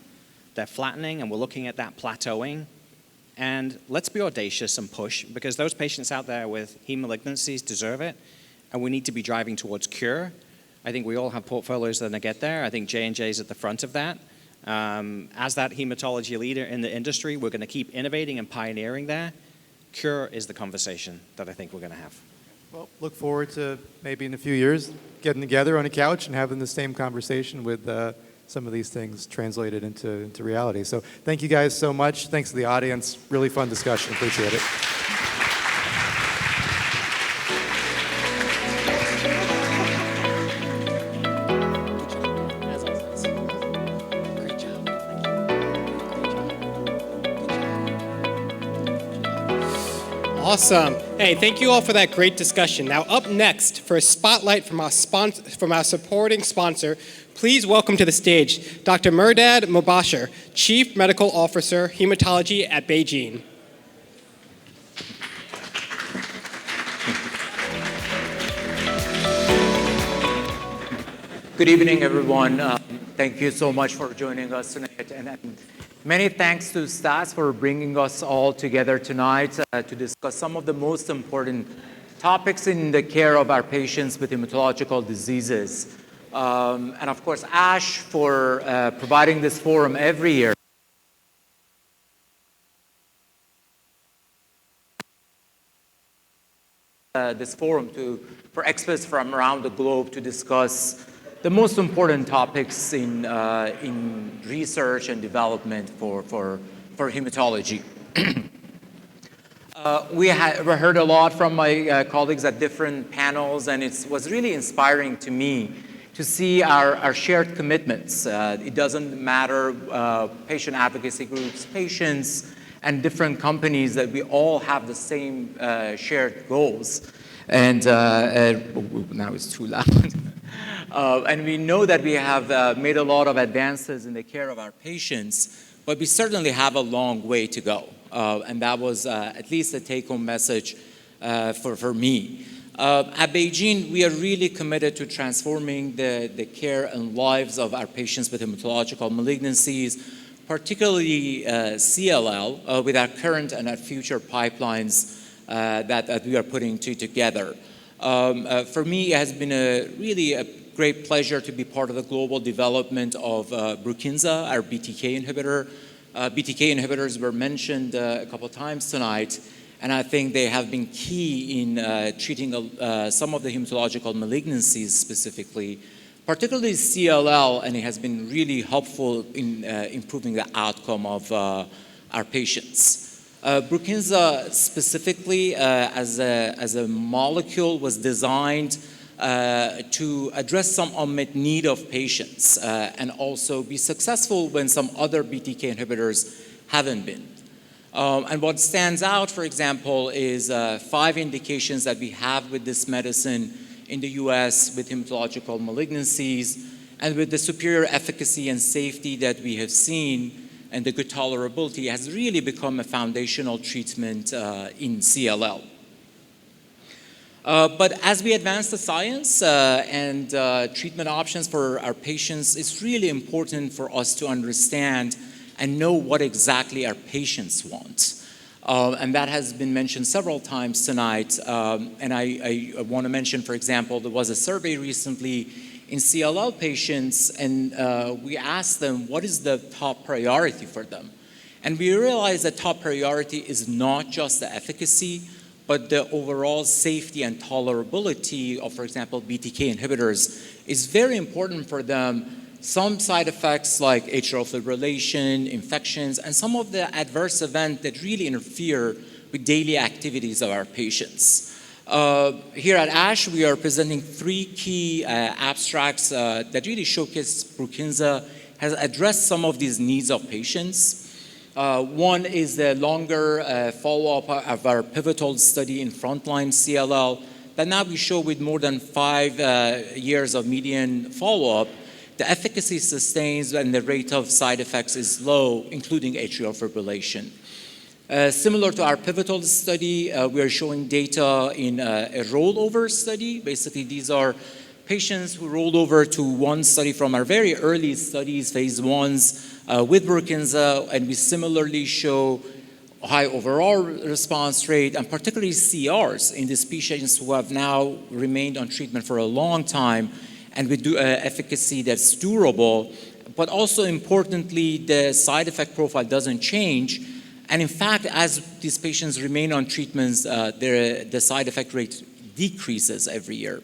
Speaker 14: They're flattening, and we're looking at that plateauing. And let's be audacious and push, because those patients out there with heme malignancies deserve it, and we need to be driving towards cure. I think we all have portfolios that are going to get there. I think J&J is at the front of that. As that hematology leader in the industry, we're going to keep innovating and pioneering there. Cure is the conversation that I think we're going to have.
Speaker 10: Well, look forward to maybe in a few years getting together on a couch and having the same conversation with some of these things translated into reality. So thank you guys so much. Thanks to the audience. Really fun discussion. Appreciate it.
Speaker 2: Awesome. Hey, thank you all for that great discussion. Now, up next, for a spotlight from our supporting sponsor, please welcome to the stage Dr. Mehrdad Mobasher, Chief Medical Officer, Hematology at BeiGene.
Speaker 17: Good evening, everyone. Thank you so much for joining us tonight. And many thanks to Stas for bringing us all together tonight to discuss some of the most important topics in the care of our patients with hematological diseases. And of course, ASH for providing this forum every year. This forum for experts from around the globe to discuss the most important topics in research and development for hematology. We heard a lot from my colleagues at different panels, and it was really inspiring to me to see our shared commitments. It doesn't matter patient advocacy groups, patients, and different companies, that we all have the same shared goals. And now it's too loud. And we know that we have made a lot of advances in the care of our patients, but we certainly have a long way to go. And that was at least a take-home message for me. At BeiGene, we are really committed to transforming the care and lives of our patients with hematological malignancies, particularly CLL, with our current and our future pipelines that we are putting together. For me, it has been really a great pleasure to be part of the global development of Brukinsa, our BTK inhibitor. BTK inhibitors were mentioned a couple of times tonight, and I think they have been key in treating some of the hematological malignancies specifically, particularly CLL, and it has been really helpful in improving the outcome of our patients. Brukinsa specifically as a molecule was designed to address some unmet need of patients and also be successful when some other BTK inhibitors haven't been. And what stands out, for example, is 5 indications that we have with this medicine in the US with hematological malignancies, and with the superior efficacy and safety that we have seen and the good tolerability has really become a foundational treatment in CLL. But as we advance the science and treatment options for our patients, it's really important for us to understand and know what exactly our patients want. And that has been mentioned several times tonight. And I want to mention, for example, there was a survey recently in CLL patients, and we asked them, what is the top priority for them? And we realized that top priority is not just the efficacy, but the overall safety and tolerability of, for example, BTK inhibitors is very important for them some side effects like atrial fibrillation, infections, and some of the adverse events that really interfere with daily activities of our patients. Here at ASH, we are presenting 3 key abstracts that really showcase Brukinsa has addressed some of these needs of patients. One is the longer follow-up of our pivotal study in frontline CLL that now we show with more than 5 years of median follow-up, the efficacy sustains and the rate of side effects is low, including atrial fibrillation. Similar to our pivotal study, we are showing data in a rollover study. Basically, these are patients who rolled over to one study from our very early studies, phase 1s, with Brukinsa, and we similarly show high overall response rate, and particularly CRs in these patients who have now remained on treatment for a long time, and with efficacy that's durable. But also importantly, the side effect profile doesn't change. And in fact, as these patients remain on treatments, the side effect rate decreases every year.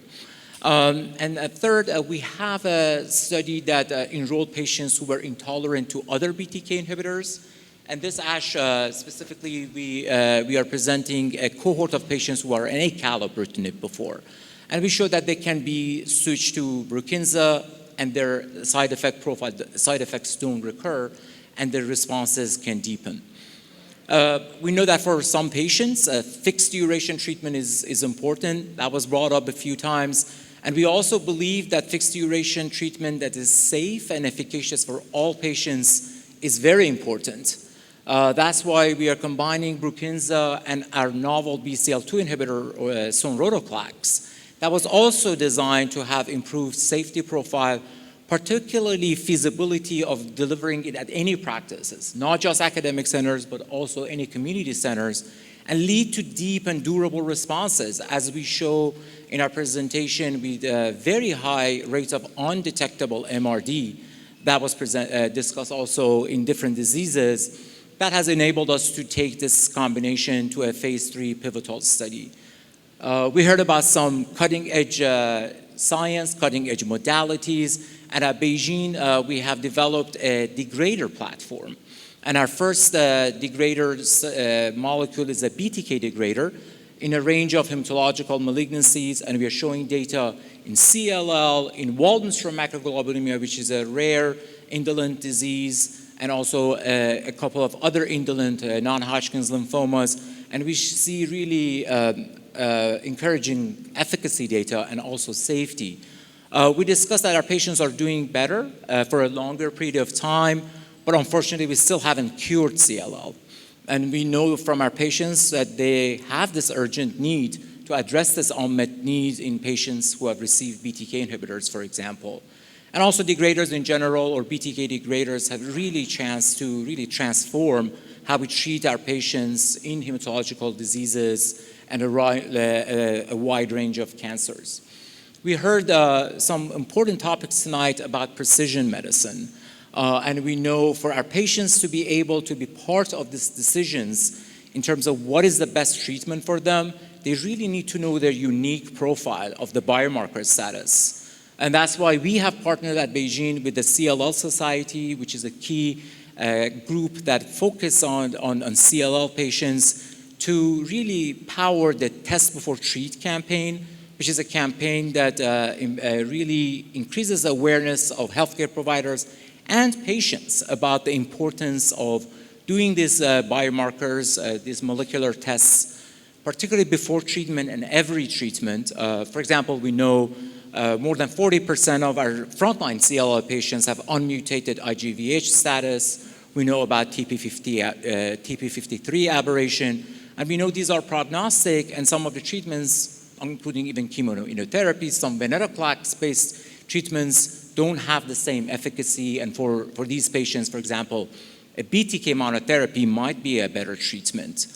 Speaker 17: And third, we have a study that enrolled patients who were intolerant to other BTK inhibitors. And this ASH, specifically, we are presenting a cohort of patients who are on acalabrutinib before. And we show that they can be switched to Brukinsa, and their side effect profile, side effects don't recur, and their responses can deepen. We know that for some patients, fixed duration treatment is important. That was brought up a few times. And we also believe that fixed duration treatment that is safe and efficacious for all patients is very important. That's why we are combining Brukinsa and our novel BCL2 inhibitor, sonrotoclax, that was also designed to have improved safety profile, particularly feasibility of delivering it at any practices, not just academic centers, but also any community centers, and lead to deep and durable responses, as we show in our presentation with very high rates of undetectable MRD that was discussed also in different diseases. That has enabled us to take this combination to a phase 3 pivotal study. We heard about some cutting-edge science, cutting-edge modalities, and at Beijing, we have developed a degrader platform. And our first degrader molecule is a BTK degrader in a range of hematological malignancies, and we are showing data in CLL, in Waldenström macroglobulinemia, which is a rare indolent disease, and also a couple of other indolent non-Hodgkin's lymphomas. And we see really encouraging efficacy data and also safety. We discussed that our patients are doing better for a longer period of time, but unfortunately, we still haven't cured CLL. And we know from our patients that they have this urgent need to address this unmet need in patients who have received BTK inhibitors, for example. And also degraders in general, or BTK degraders, have really chance to really transform how we treat our patients in hematological diseases and a wide range of cancers. We heard some important topics tonight about precision medicine. And we know for our patients to be able to be part of these decisions in terms of what is the best treatment for them, they really need to know their unique profile of the biomarker status. And that's why we have partnered at Beijing with the CLL Society, which is a key group that focus on CLL patients, to really power the Test Before Treat campaign, which is a campaign that really increases awareness of healthcare providers and patients about the importance of doing these biomarkers, these molecular tests, particularly before treatment and every treatment. For example, we know more than 40% of our frontline CLL patients have unmutated IGVH status. We know about TP53 aberration, and we know these are prognostic, and some of the treatments, including even chemoimmunotherapy, some venetoclax-based treatments, don't have the same efficacy. And for these patients, for example, a BTK monotherapy might be a better treatment.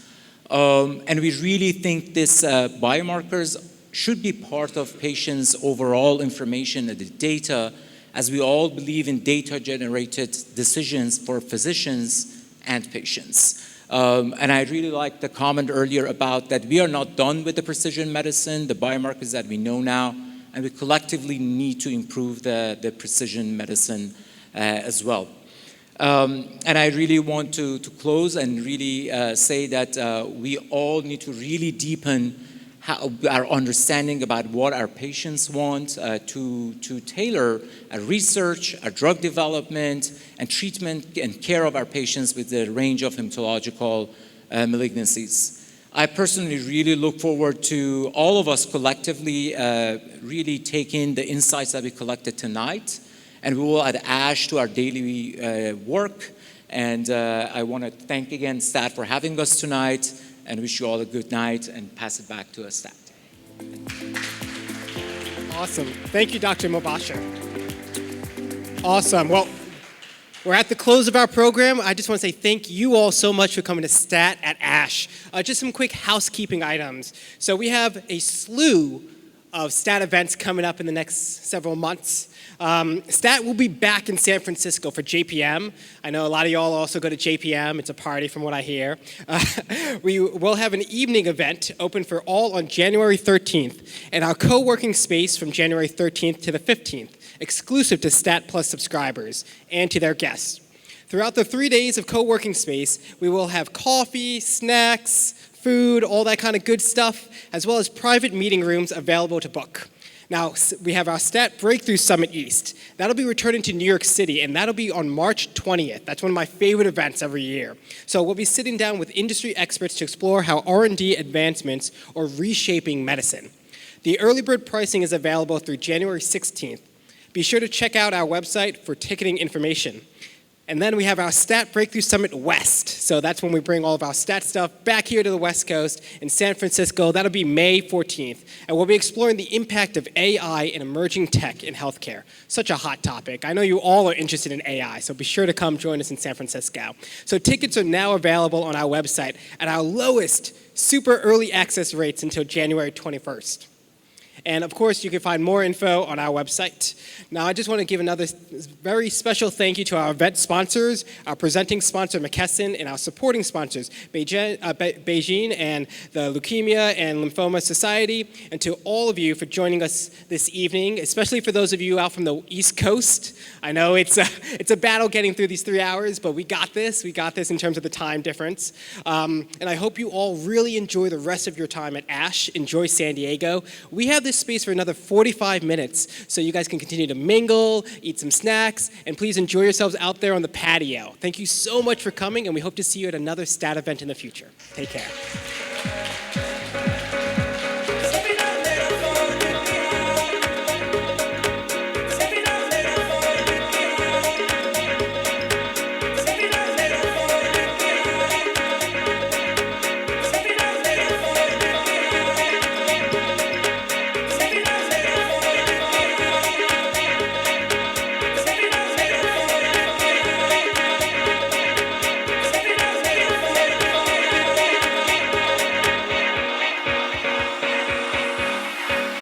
Speaker 17: And we really think this biomarkers should be part of patients' overall information and the data, as we all believe in data-generated decisions for physicians and patients. And I really like the comment earlier about that we are not done with the precision medicine, the biomarkers that we know now, and we collectively need to improve the precision medicine as well. And I really want to close and really say that we all need to really deepen our understanding about what our patients want, to tailor our research, our drug development, and treatment and care of our patients with the range of hematological malignancies. I personally really look forward to all of us collectively really taking the insights that we collected tonight, and we will add ASH to our daily work. And I want to thank again Stat for having us tonight, and wish you all a good night, and pass it back to Stat.
Speaker 2: Awesome. Thank you, Dr. Mobasher. Awesome. Well, we're at the close of our program. I just want to say thank you all so much for coming to Stat at ASH. Just some quick housekeeping items. So we have a slew of Stat events coming up in the next several months. Stat will be back in San Francisco for JPM. I know a lot of y'all also go to JPM. It's a party from what I hear. We will have an evening event open for all on January 13th, and our co-working space from January 13th to the 15th, exclusive to Stat Plus subscribers and to their guests. Throughout the 3 days of co-working space, we will have coffee, snacks, food, all that kind of good stuff, as well as private meeting rooms available to book. Now, we have our Stat Breakthrough Summit East. That'll be returning to New York City, and that'll be on March 20th. That's one of my favorite events every year. So we'll be sitting down with industry experts to explore how R&D advancements are reshaping medicine. The early bird pricing is available through January 16th. Be sure to check out our website for ticketing information. And then we have our Stat Breakthrough Summit West. So that's when we bring all of our stat stuff back here to the West Coast in San Francisco. That'll be May 14th. And we'll be exploring the impact of AI and emerging tech in healthcare. Such a hot topic. I know you all are interested in AI, so be sure to come join us in San Francisco. So tickets are now available on our website at our lowest super early access rates until January 21st. And of course, you can find more info on our website. Now, I just want to give another very special thank you to our event sponsors, our presenting sponsor, McKesson, and our supporting sponsors, Beijing and the Leukemia and Lymphoma Society, and to all of you for joining us this evening, especially for those of you out from the East Coast. I know it's a battle getting through these 3 hours, but we got this. We got this in terms of the time difference. And I hope you all really enjoy the rest of your time at ASH. Enjoy San Diego. We have this space for another 45 minutes, so you guys can continue to mingle, eat some snacks, and please enjoy yourselves out there on the patio. Thank you so much for coming, and we hope to see you at another Stat event in the future. Take care.